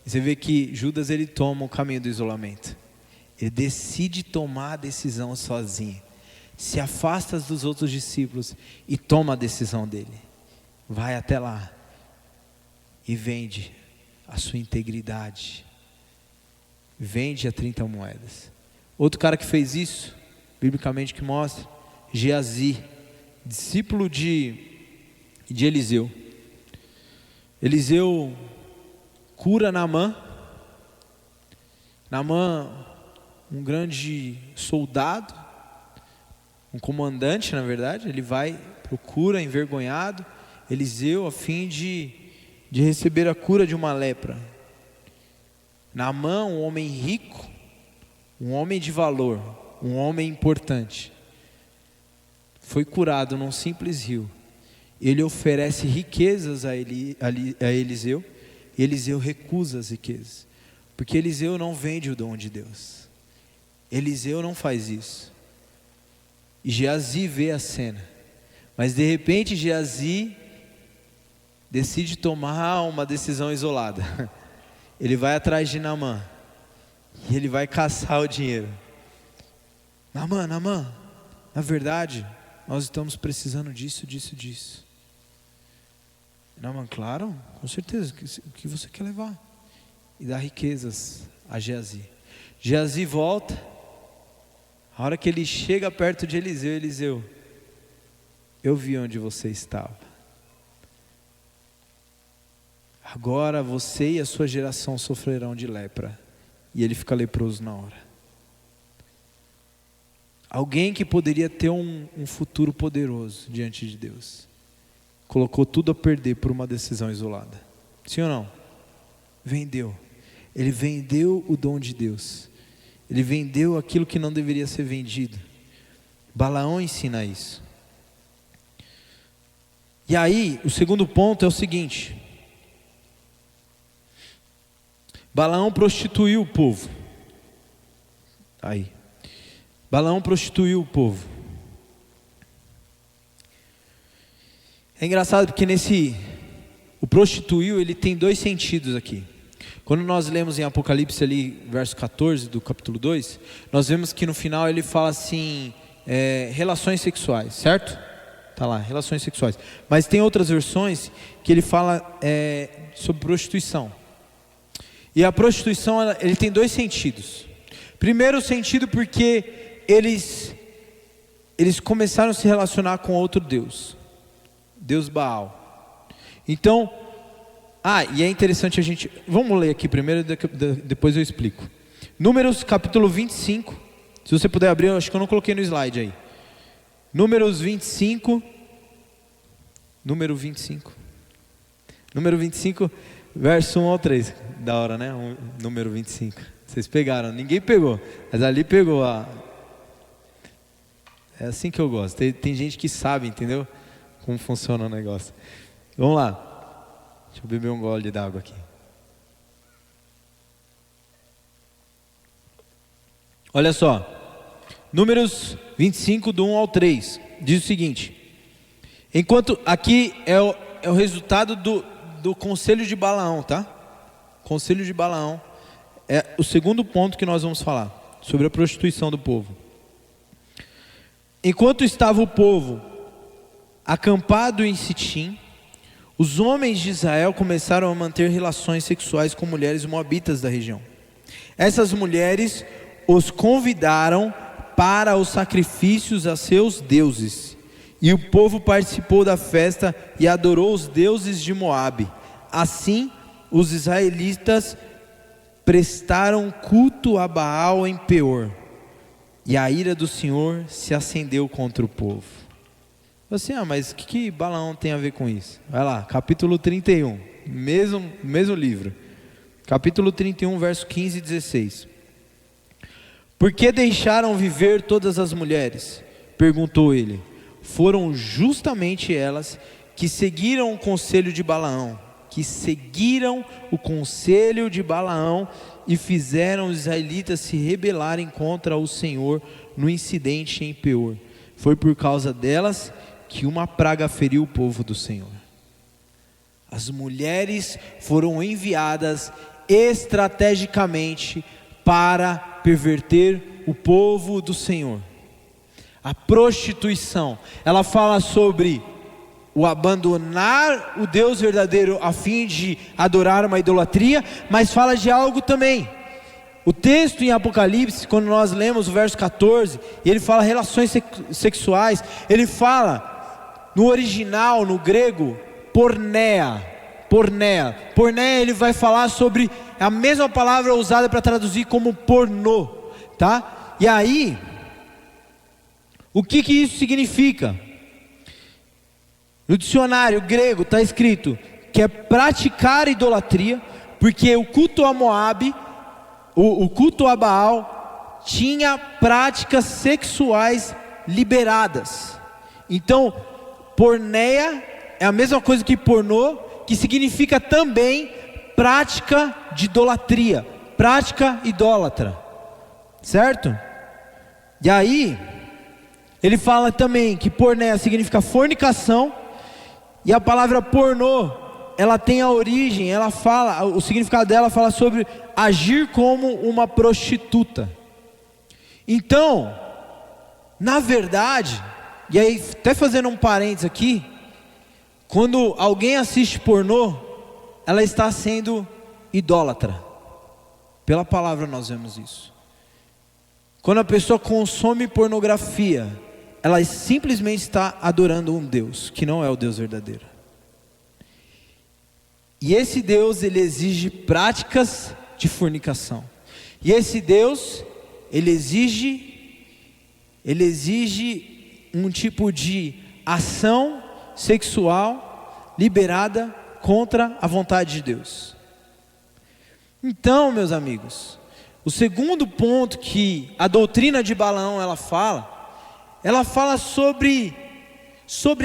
E você vê que Judas, ele toma o caminho do isolamento. Ele decide tomar a decisão sozinho. Se afasta dos outros discípulos e toma a decisão dele. Vai até lá e vende a sua integridade. Vende a 30 moedas. Outro cara que fez isso, biblicamente que mostra, Geazi, discípulo de Eliseu. Eliseu cura Naamã. Naamã, um grande soldado, um comandante na verdade, ele vai, procura envergonhado Eliseu a fim de receber a cura de uma lepra. Naamã, um homem rico, um homem de valor, um homem importante, foi curado num simples rio. Ele oferece riquezas a Eliseu, e Eliseu recusa as riquezas, porque Eliseu não vende o dom de Deus. Eliseu não faz isso. E Geazi vê a cena, mas de repente Geazi decide tomar uma decisão isolada. Ele vai atrás de Naamã e ele vai caçar o dinheiro. Naamã, na verdade nós estamos precisando disso. Naamã, claro, com certeza, o que você quer levar? E dá riquezas a Geazi. Geazi volta. A hora que ele chega perto de Eliseu, eu vi onde você estava. Agora você e a sua geração sofrerão de lepra. E ele fica leproso na hora. Alguém que poderia ter um futuro poderoso diante de Deus, colocou tudo a perder por uma decisão isolada. Sim ou não? Vendeu. Ele vendeu o dom de Deus. Ele vendeu aquilo que não deveria ser vendido. Balaão ensina isso. E aí, o segundo ponto é o seguinte: Balaão prostituiu o povo. Balaão prostituiu o povo. É engraçado porque o prostituiu, ele tem dois sentidos aqui. Quando nós lemos em Apocalipse ali, verso 14 do capítulo 2, nós vemos que no final ele fala assim, relações sexuais, certo? Está lá, relações sexuais. Mas tem outras versões que ele fala sobre prostituição. E a prostituição, ele tem dois sentidos. Primeiro sentido porque eles começaram a se relacionar com outro Deus, Deus Baal. Então, e é interessante vamos ler aqui primeiro, depois eu explico. Números capítulo 25, se você puder abrir, eu acho que eu não coloquei no slide aí. Números 25, número 25, verso 1 ao 3, da hora, né? Número 25, vocês pegaram, ninguém pegou, mas ali pegou. É assim que eu gosto, tem gente que sabe, entendeu? Como funciona o negócio. Vamos lá. Deixa eu beber um gole d'água aqui. Olha só. Números 25, do 1 ao 3. Diz o seguinte. Enquanto aqui é o resultado do conselho de Balaão, tá? Conselho de Balaão. É o segundo ponto que nós vamos falar. Sobre a prostituição do povo. Enquanto estava o povo acampado em Sitim, os homens de Israel começaram a manter relações sexuais com mulheres moabitas da região. Essas mulheres os convidaram para os sacrifícios a seus deuses. E o povo participou da festa e adorou os deuses de Moabe. Assim, os israelitas prestaram culto a Baal em Peor. E a ira do Senhor se acendeu contra o povo. Assim, mas o que Balaão tem a ver com isso? Vai lá, capítulo 31, mesmo livro. Capítulo 31, verso 15 e 16. Por que deixaram viver todas as mulheres? Perguntou ele. Foram justamente elas que seguiram o conselho de Balaão. E fizeram os israelitas se rebelarem contra o Senhor no incidente em Peor. Foi por causa delas que uma praga feriu o povo do Senhor. As mulheres foram enviadas estrategicamente para perverter o povo do Senhor. A prostituição, ela fala sobre o abandonar o Deus verdadeiro a fim de adorar uma idolatria, mas fala de algo também. O texto em Apocalipse, quando nós lemos o verso 14, ele fala relações sexuais, ele fala no original, no grego, porneia, ele vai falar sobre a mesma palavra usada para traduzir como pornô, tá? E aí, o que isso significa? No dicionário grego está escrito que é praticar idolatria, porque o culto a Moabe, o culto a Baal, tinha práticas sexuais liberadas. Então, porneia é a mesma coisa que pornô, que significa também prática de idolatria, prática idólatra, certo? E aí, ele fala também que porneia significa fornicação, e a palavra pornô, ela tem a origem, o significado dela fala sobre agir como uma prostituta. Então, na verdade, e aí até fazendo um parênteses aqui, quando alguém assiste pornô, ela está sendo idólatra. Pela palavra nós vemos isso. Quando a pessoa consome pornografia, ela simplesmente está adorando um Deus, que não é o Deus verdadeiro. E esse Deus, ele exige práticas de fornicação. E esse Deus, ele exige um tipo de ação sexual liberada contra a vontade de Deus. Então, meus amigos, o segundo ponto que a doutrina de Balaão ela fala sobre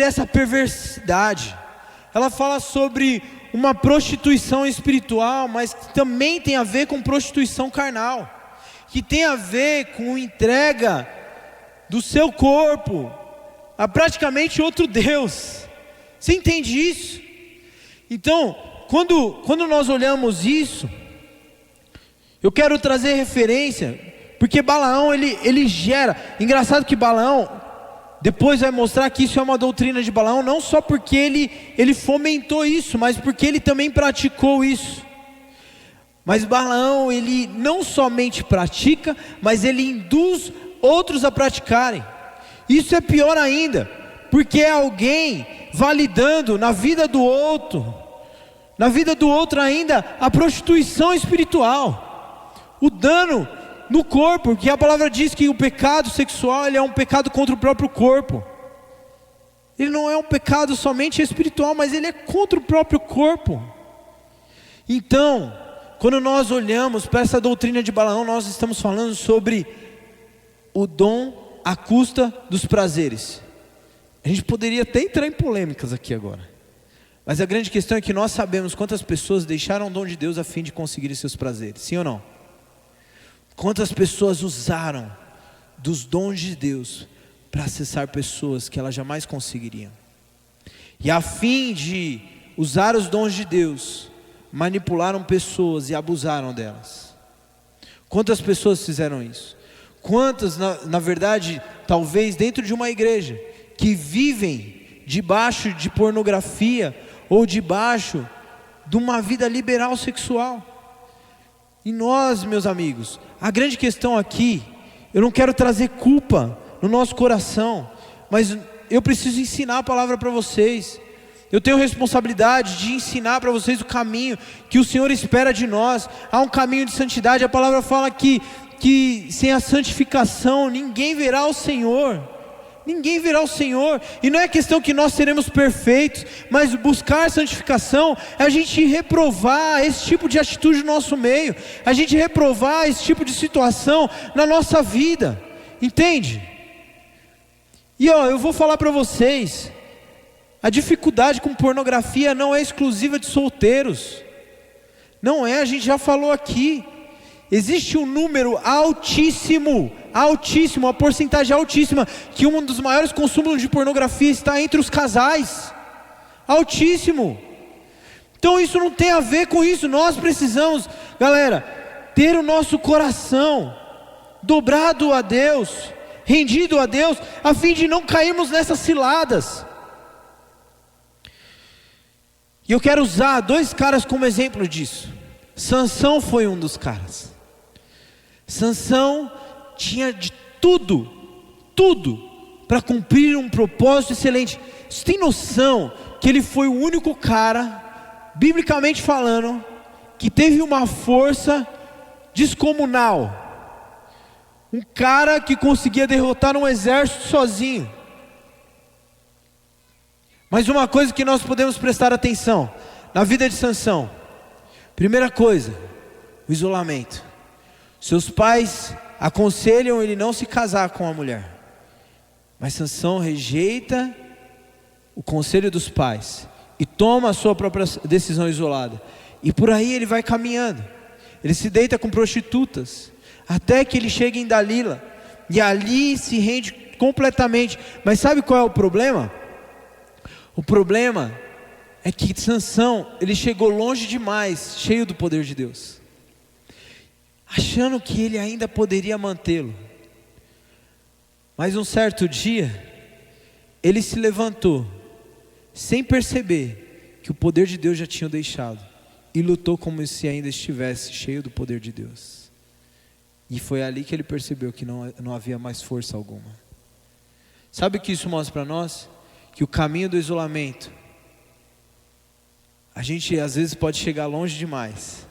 essa perversidade. Ela fala sobre uma prostituição espiritual, mas que também tem a ver com prostituição carnal, que tem a ver com entrega do seu corpo a praticamente outro Deus, Você entende isso? Então, quando nós olhamos isso, eu quero trazer referência, porque Balaão ele gera. Engraçado que Balaão depois vai mostrar que isso é uma doutrina de Balaão, não só porque ele fomentou isso, mas porque ele também praticou isso. Mas Balaão, ele não somente pratica, mas ele induz outros a praticarem. Isso é pior ainda, porque é alguém validando na vida do outro ainda a prostituição espiritual, o dano no corpo, porque a palavra diz que o pecado sexual ele é um pecado contra o próprio corpo. Ele não é um pecado somente espiritual, mas ele é contra o próprio corpo. Então, quando nós olhamos para essa doutrina de Balaão, nós estamos falando sobre o dom à custa dos prazeres. A gente poderia até entrar em polêmicas aqui agora, mas a grande questão é que nós sabemos quantas pessoas deixaram o dom de Deus a fim de conseguir seus prazeres, sim ou não? Quantas pessoas usaram dos dons de Deus para acessar pessoas que elas jamais conseguiriam, e a fim de usar os dons de Deus, manipularam pessoas e abusaram delas. Quantas pessoas fizeram isso? Quantas, na verdade, talvez dentro de uma igreja, que vivem debaixo de pornografia, ou debaixo de uma vida liberal sexual. E nós, meus amigos, a grande questão aqui, eu não quero trazer culpa no nosso coração, mas eu preciso ensinar a palavra para vocês. Eu tenho responsabilidade de ensinar para vocês o caminho que o Senhor espera de nós. Há um caminho de santidade. A palavra fala que sem a santificação ninguém verá o Senhor. Ninguém verá o Senhor. E não é questão que nós seremos perfeitos, mas buscar santificação é a gente reprovar esse tipo de atitude no nosso meio, a gente reprovar esse tipo de situação na nossa vida, entende? E eu vou falar para vocês, a dificuldade com pornografia não é exclusiva de solteiros, não é, a gente já falou aqui. Existe um número altíssimo, uma porcentagem altíssima, que um dos maiores consumos de pornografia está entre os casais, altíssimo. Então isso não tem a ver com isso. Nós precisamos, galera, ter o nosso coração dobrado a Deus, rendido a Deus, a fim de não cairmos nessas ciladas. E eu quero usar 2 caras como exemplo disso. Sansão foi um dos caras. Sansão tinha de tudo para cumprir um propósito excelente. Você tem noção que ele foi o único cara, biblicamente falando, que teve uma força descomunal? Um cara que conseguia derrotar um exército sozinho. Mas uma coisa que nós podemos prestar atenção na vida de Sansão, primeira coisa, o isolamento. Seus pais aconselham ele não se casar com a mulher, mas Sansão rejeita o conselho dos pais e toma a sua própria decisão isolada, e por aí ele vai caminhando. Ele se deita com prostitutas, até que ele chega em Dalila, e ali se rende completamente. Mas sabe qual é o problema? O problema é que Sansão, ele chegou longe demais, cheio do poder de Deus, achando que ele ainda poderia mantê-lo. Mas um certo dia, ele se levantou, sem perceber que o poder de Deus já tinha o deixado, e lutou como se ainda estivesse cheio do poder de Deus. E foi ali que ele percebeu que não havia mais força alguma. Sabe o que isso mostra para nós? Que o caminho do isolamento, a gente às vezes pode chegar longe demais.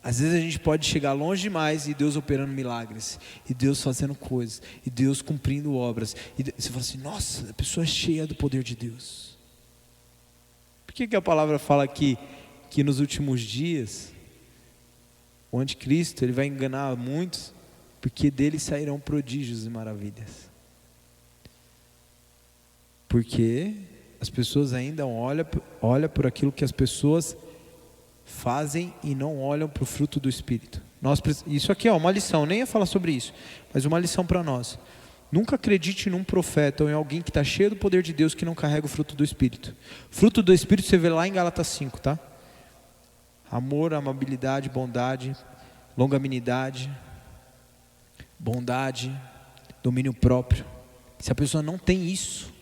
Às vezes a gente pode chegar longe demais e Deus operando milagres, e Deus fazendo coisas, e Deus cumprindo obras, e você fala assim: nossa, a pessoa é cheia do poder de Deus. Por que a palavra fala aqui que nos últimos dias o anticristo ele vai enganar muitos, porque dele sairão prodígios e maravilhas? Porque as pessoas ainda olham por aquilo que as pessoas fazem e não olham para o fruto do Espírito. Isso aqui é uma lição, nem ia falar sobre isso, mas uma lição para nós. Nunca acredite num profeta ou em alguém que está cheio do poder de Deus que não carrega o fruto do Espírito. Fruto do Espírito você vê lá em Gálatas 5, tá? Amor, amabilidade, bondade, longanimidade, bondade, domínio próprio. Se a pessoa não tem isso,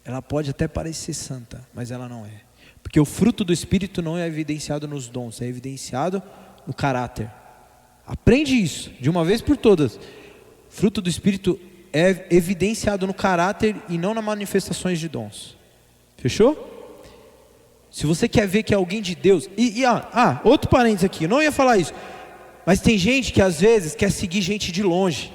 ela pode até parecer santa, mas ela não é. Porque o fruto do Espírito não é evidenciado nos dons, é evidenciado no caráter. Aprende isso, de uma vez por todas. Fruto do Espírito é evidenciado no caráter e não nas manifestações de dons. Fechou? Se você quer ver que é alguém de Deus... outro parênteses aqui, eu não ia falar isso. Mas tem gente que às vezes quer seguir gente de longe.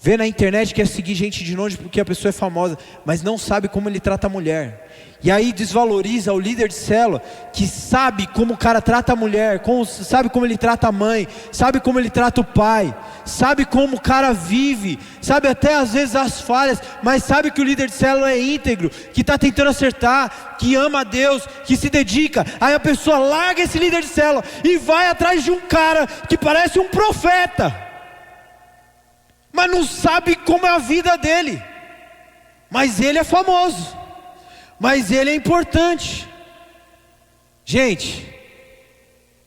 Vê na internet, quer seguir gente de longe porque a pessoa é famosa, mas não sabe como ele trata a mulher. E aí desvaloriza o líder de célula, que sabe como o cara trata a mulher, sabe como ele trata a mãe, sabe como ele trata o pai, sabe como o cara vive, sabe até às vezes as falhas, mas sabe que o líder de célula é íntegro, que está tentando acertar, que ama a Deus, que se dedica. Aí a pessoa larga esse líder de célula e vai atrás de um cara que parece um profeta, mas não sabe como é a vida dele. Mas ele é famoso, mas ele é importante. Gente,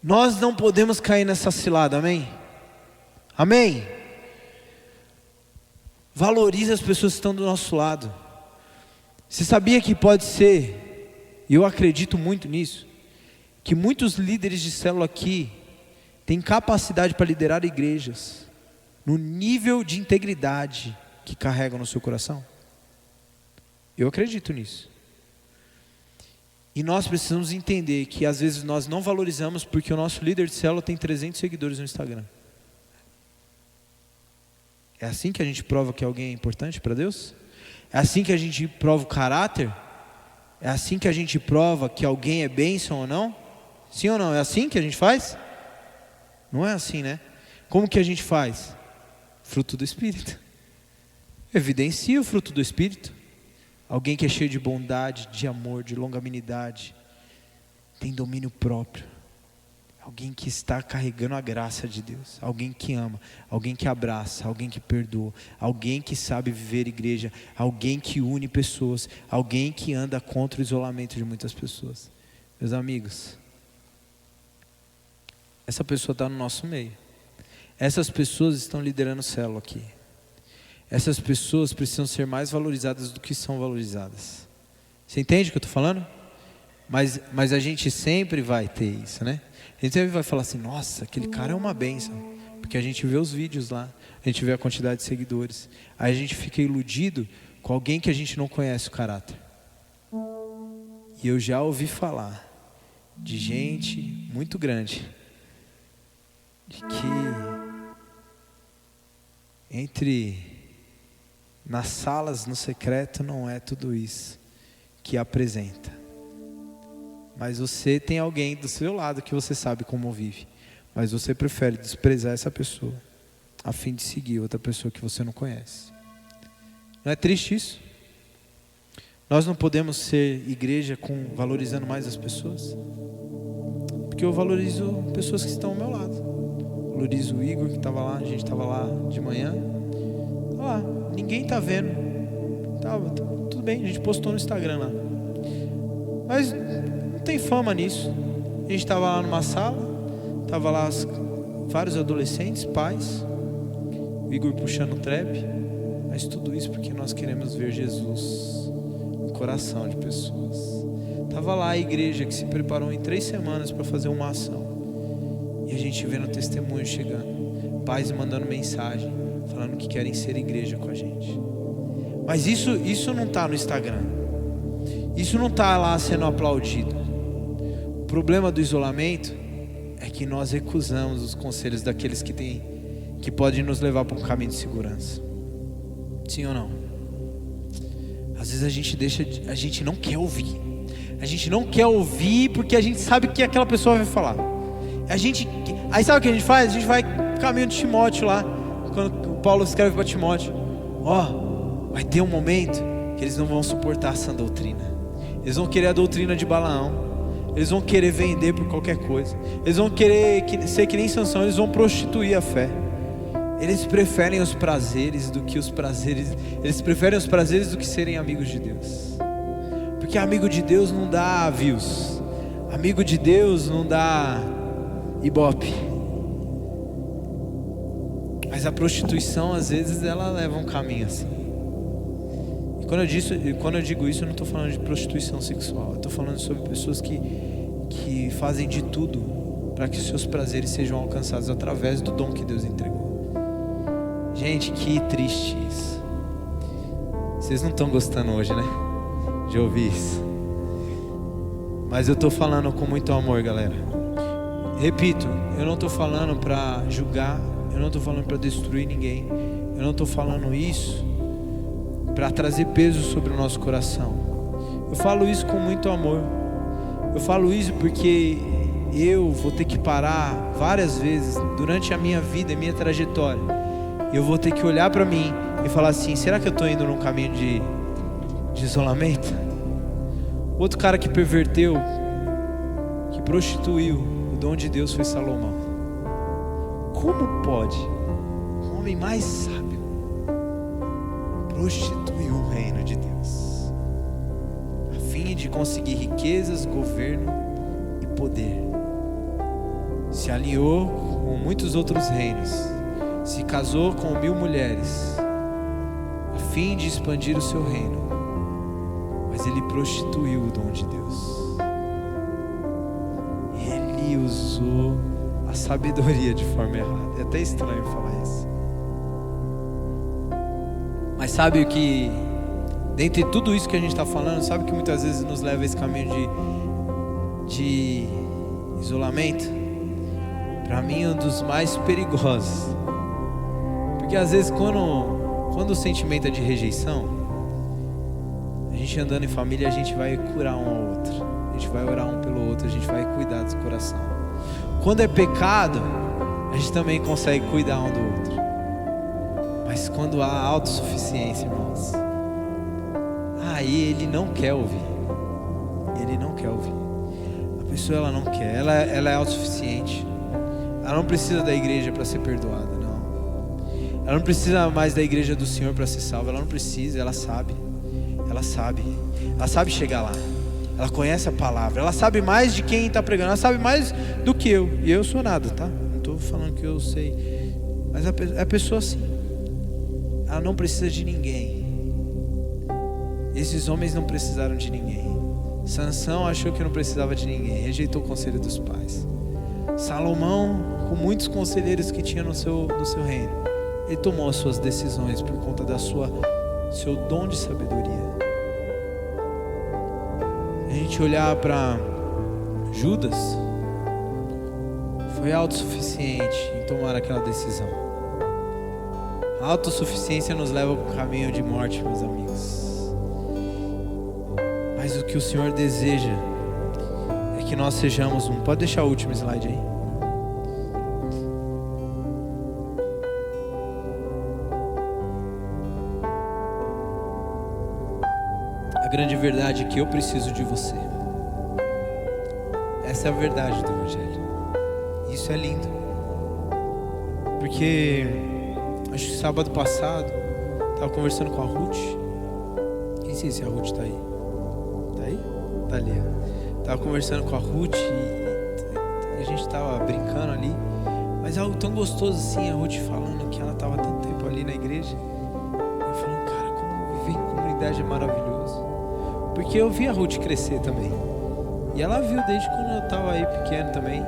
nós não podemos cair nessa cilada, amém? Amém? Valorize as pessoas que estão do nosso lado. Você sabia que pode ser, e eu acredito muito nisso, que muitos líderes de célula aqui têm capacidade para liderar igrejas no nível de integridade que carregam no seu coração? Eu acredito nisso. E nós precisamos entender que às vezes nós não valorizamos porque o nosso líder de célula tem 300 seguidores no Instagram. É assim que a gente prova que alguém é importante para Deus? É assim que a gente prova o caráter? É assim que a gente prova que alguém é bênção ou não? Sim ou não? É assim que a gente faz? Não é assim, né? Como que a gente faz? Fruto do Espírito. Evidencia o fruto do Espírito. Alguém que é cheio de bondade, de amor, de longanimidade, tem domínio próprio. Alguém que está carregando a graça de Deus. Alguém que ama, alguém que abraça, alguém que perdoa, alguém que sabe viver igreja, alguém que une pessoas, alguém que anda contra o isolamento de muitas pessoas. Meus amigos, essa pessoa está no nosso meio. Essas pessoas estão liderando célula aqui. Essas pessoas precisam ser mais valorizadas do que são valorizadas. Você entende o que eu estou falando? Mas a gente sempre vai ter isso, né? A gente sempre vai falar assim, nossa, aquele cara é uma bênção. Porque a gente vê os vídeos lá, a gente vê a quantidade de seguidores. Aí a gente fica iludido com alguém que a gente não conhece o caráter. E eu já ouvi falar de gente muito grande, de que nas salas, no secreto, não é tudo isso que apresenta. Mas você tem alguém do seu lado que você sabe como vive, mas você prefere desprezar essa pessoa a fim de seguir outra pessoa que você não conhece. Não é triste isso? Nós não podemos ser igreja valorizando mais as pessoas, porque eu valorizo pessoas que estão ao meu lado. Valorizo o Igor que estava lá, a gente estava lá de manhã, tá lá, ninguém está vendo, tudo bem, a gente postou no Instagram lá, mas não tem fama nisso. A gente estava lá numa sala, estava lá vários adolescentes, pais, o Igor puxando o trap, mas tudo isso porque nós queremos ver Jesus no coração de pessoas. Estava lá a igreja que se preparou em 3 semanas para fazer uma ação. E a gente vendo testemunhos chegando, pais mandando mensagem, falando que querem ser igreja com a gente. Mas isso não está no Instagram. Isso não está lá sendo aplaudido. O problema do isolamento é que nós recusamos os conselhos daqueles que podem nos levar para um caminho de segurança. Sim ou não? Às vezes a gente não quer ouvir. A gente não quer ouvir porque a gente sabe que aquela pessoa vai falar. Aí sabe o que a gente faz? A gente vai no caminho de Timóteo lá, quando o Paulo escreve para Timóteo, vai ter um momento que eles não vão suportar a sã doutrina. Eles vão querer a doutrina de Balaão. Eles vão querer vender por qualquer coisa. Eles vão querer ser que nem Sansão. Eles vão prostituir a fé. Eles preferem os prazeres do que eles preferem os prazeres do que serem amigos de Deus. Porque amigo de Deus não dá views, amigo de Deus não dá ibope. Mas a prostituição às vezes ela leva um caminho assim. E quando eu digo isso, eu não estou falando de prostituição sexual, eu estou falando sobre pessoas que fazem de tudo para que os seus prazeres sejam alcançados através do dom que Deus entregou. Gente, que triste isso. Vocês não estão gostando hoje, né? De ouvir isso. Mas eu estou falando com muito amor, galera. Repito, eu não estou falando para julgar, eu não estou falando para destruir ninguém, eu não estou falando isso para trazer peso sobre o nosso coração. Eu falo isso com muito amor. Eu falo isso porque eu vou ter que parar várias vezes durante a minha vida e minha trajetória. Eu vou ter que olhar para mim e falar assim: será que eu estou indo num caminho de isolamento? Outro cara que perverteu, que prostituiu o dom de Deus foi Salomão. Como pode um homem mais sábio prostituir o reino de Deus a fim de conseguir riquezas, governo e poder? Se alinhou com muitos outros reinos, se casou com 1000 mulheres a fim de expandir o seu reino, mas ele prostituiu o dom de Deus. Ele usou a sabedoria de forma errada. É até estranho falar isso. Mas sabe o que, dentre tudo isso que a gente está falando, sabe que muitas vezes nos leva a esse caminho de isolamento? Para mim, um dos mais perigosos. Porque às vezes quando o sentimento é de rejeição, a gente andando em família, a gente vai curar um ao outro, a gente vai orar um pelo outro, a gente vai cuidar do coração. Quando é pecado, a gente também consegue cuidar um do outro. Mas quando há autossuficiência, irmãos, aí ele não quer ouvir. Ele não quer ouvir. A pessoa ela não quer, ela é autossuficiente. Ela não precisa da igreja para ser perdoada, não. Ela não precisa mais da igreja do Senhor para ser salva. Ela não precisa, ela sabe. Ela sabe chegar lá. Ela conhece a palavra. Ela sabe mais de quem está pregando. Ela sabe mais do que eu. E eu sou nada, tá? Não estou falando que eu sei. Mas a pessoa assim, ela não precisa de ninguém. Esses homens não precisaram de ninguém. Sansão achou que não precisava de ninguém, rejeitou o conselho dos pais. Salomão, com muitos conselheiros que tinha no seu reino, ele tomou as suas decisões por conta da seu dom de sabedoria. A gente olhar para Judas, foi autossuficiente em tomar aquela decisão. A autossuficiência nos leva para o caminho de morte, meus amigos. Mas o que o Senhor deseja é que nós sejamos um. Pode deixar o último slide aí. A grande verdade é que eu preciso de você. Essa é a verdade do Evangelho. Isso é lindo. Porque acho que sábado passado estava conversando com a Ruth. Nem sei se a Ruth está aí. Está aí? Está ali. Estava conversando com a Ruth e a gente estava brincando ali. Mas algo tão gostoso assim, a Ruth falando que ela estava tanto tempo ali na igreja. Eu falando, cara, como viver em comunidade é maravilhoso. Porque eu vi a Ruth crescer também. E ela viu desde quando eu estava aí pequeno também.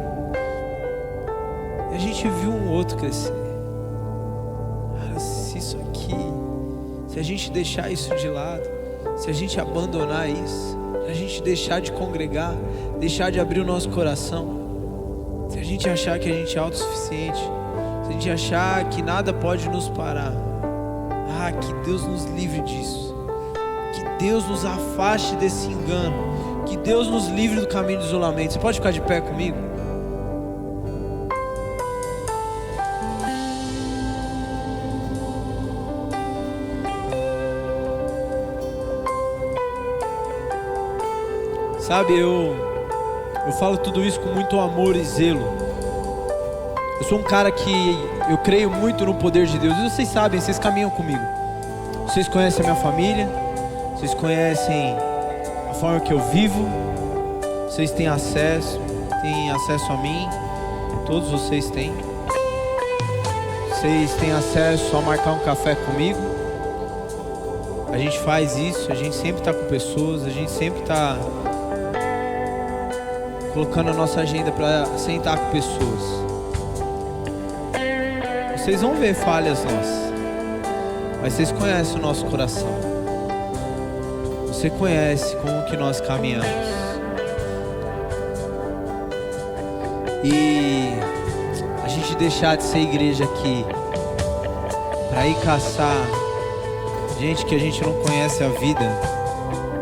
E a gente viu um outro crescer. Cara, se isso aqui, se a gente deixar isso de lado, se a gente abandonar isso, se a gente deixar de congregar, deixar de abrir o nosso coração, se a gente achar que a gente é autossuficiente, se a gente achar que nada pode nos parar, que Deus nos livre disso. Que Deus nos afaste desse engano. Que Deus nos livre do caminho do isolamento. Você pode ficar de pé comigo? Sabe, eu falo tudo isso com muito amor e zelo. Eu sou um cara que eu creio muito no poder de Deus. E vocês sabem, vocês caminham comigo. Vocês conhecem a minha família. Vocês conhecem a forma que eu vivo. Vocês têm acesso a mim. Todos vocês têm. Vocês têm acesso a marcar um café comigo. A gente faz isso, a gente sempre está com pessoas, a gente sempre está colocando a nossa agenda para sentar com pessoas. Vocês vão ver falhas nossas, mas vocês conhecem o nosso coração. Você conhece como que nós caminhamos. E a gente deixar de ser igreja aqui para ir caçar gente que a gente não conhece a vida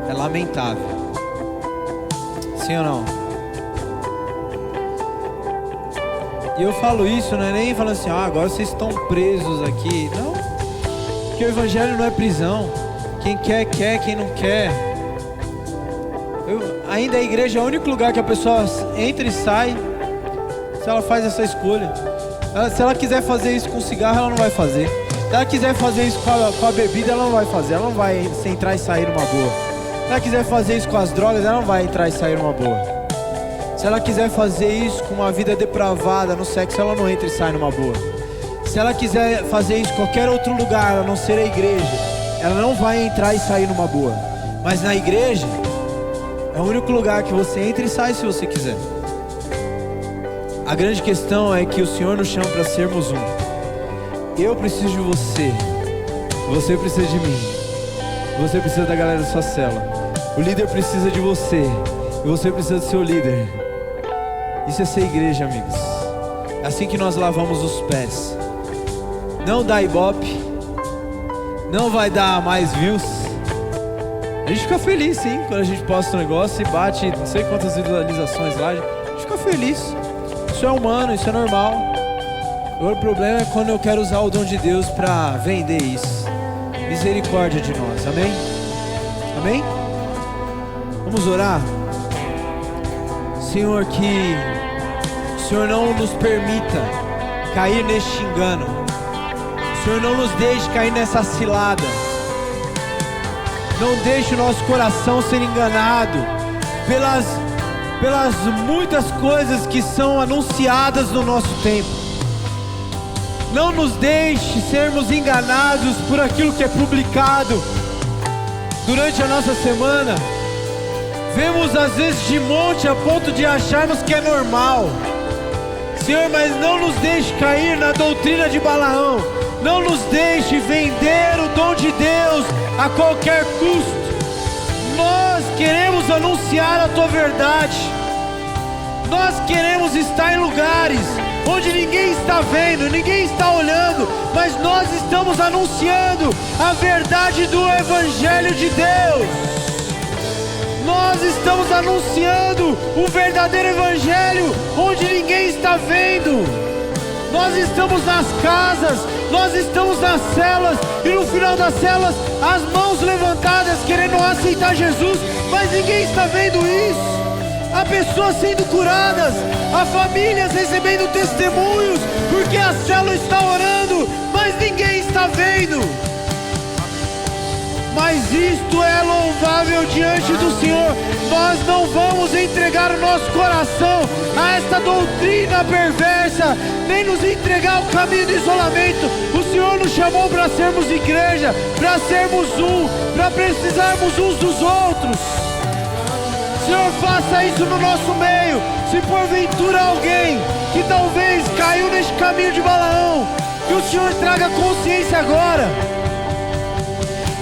é lamentável. Sim ou não? E eu falo isso, não é nem falando assim, agora vocês estão presos aqui. Não, porque o evangelho não é prisão. Quem quer, quer, quem não quer. Ainda a igreja é o único lugar que a pessoa entra e sai se ela faz essa escolha. Se ela quiser fazer isso com cigarro, ela não vai fazer. Se ela quiser fazer isso com a bebida, ela não vai fazer. Ela não vai entrar e sair numa boa. Se ela quiser fazer isso com as drogas, ela não vai entrar e sair numa boa. Se ela quiser fazer isso com uma vida depravada no sexo, ela não entra e sai numa boa. Se ela quiser fazer isso em qualquer outro lugar, a não ser a igreja, ela não vai entrar e sair numa boa. Mas na igreja é o único lugar que você entra e sai se você quiser. A grande questão é que o Senhor nos chama para sermos um. Eu preciso de você. Você precisa de mim. Você precisa da galera da sua cela. O líder precisa de você. E você precisa do seu líder. Isso é ser igreja, amigos. É assim que nós lavamos os pés. Não dá ibope. Não vai dar mais views. A gente fica feliz, sim, quando a gente posta um negócio e bate não sei quantas visualizações lá. A gente fica feliz. Isso é humano, isso é normal. O problema é quando eu quero usar o dom de Deus para vender isso. Misericórdia de nós, amém? Amém? Vamos orar? Senhor, que o Senhor não nos permita cair neste engano. O Senhor não nos deixe cair nessa cilada. Não deixe o nosso coração ser enganado pelas muitas coisas que são anunciadas no nosso tempo. Não nos deixe sermos enganados por aquilo que é publicado durante a nossa semana. Vemos às vezes de monte a ponto de acharmos que é normal. Senhor, mas não nos deixe cair na doutrina de Balaão. Não nos deixe vender o dom de Deus a qualquer custo. Nós queremos anunciar a Tua verdade. Nós queremos estar em lugares onde ninguém está vendo, ninguém está olhando, mas nós estamos anunciando a verdade do Evangelho de Deus. Nós estamos anunciando o verdadeiro Evangelho onde ninguém está vendo. Nós estamos nas casas, nós estamos nas celas, e no final das celas, as mãos levantadas querendo aceitar Jesus, mas ninguém está vendo isso. Há pessoas sendo curadas, há famílias recebendo testemunhos, porque a célula está orando, mas ninguém está vendo. Mas isto é louvável diante do Senhor. Nós não vamos entregar o nosso coração a esta doutrina perversa, nem nos entregar ao caminho do isolamento. O Senhor nos chamou para sermos igreja, para sermos um, para precisarmos uns dos outros. Senhor, faça isso no nosso meio. Se porventura alguém que talvez caiu neste caminho de Balaão, que o Senhor traga consciência agora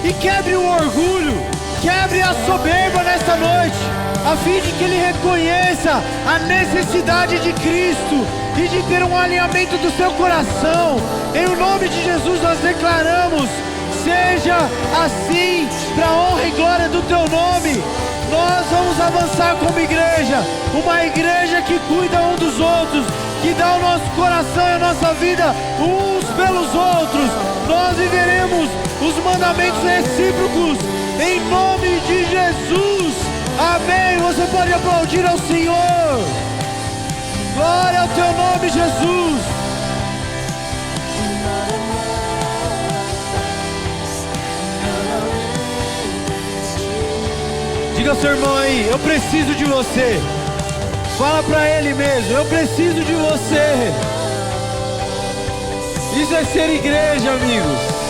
e quebre o orgulho, quebre a soberba nesta noite, a fim de que ele reconheça a necessidade de Cristo e de ter um alinhamento do seu coração. Em o nome de Jesus nós declaramos: seja assim, para a honra e glória do teu nome. Nós vamos avançar como igreja, uma igreja que cuida um dos outros, que dá o nosso coração e a nossa vida uns pelos outros. Nós viveremos os mandamentos recíprocos, em nome de Jesus, amém. Você pode aplaudir ao Senhor. Glória ao teu nome, Jesus. Diga ao seu irmão aí, eu preciso de você. Fala para ele mesmo, eu preciso de você. Isso é ser igreja, amigos.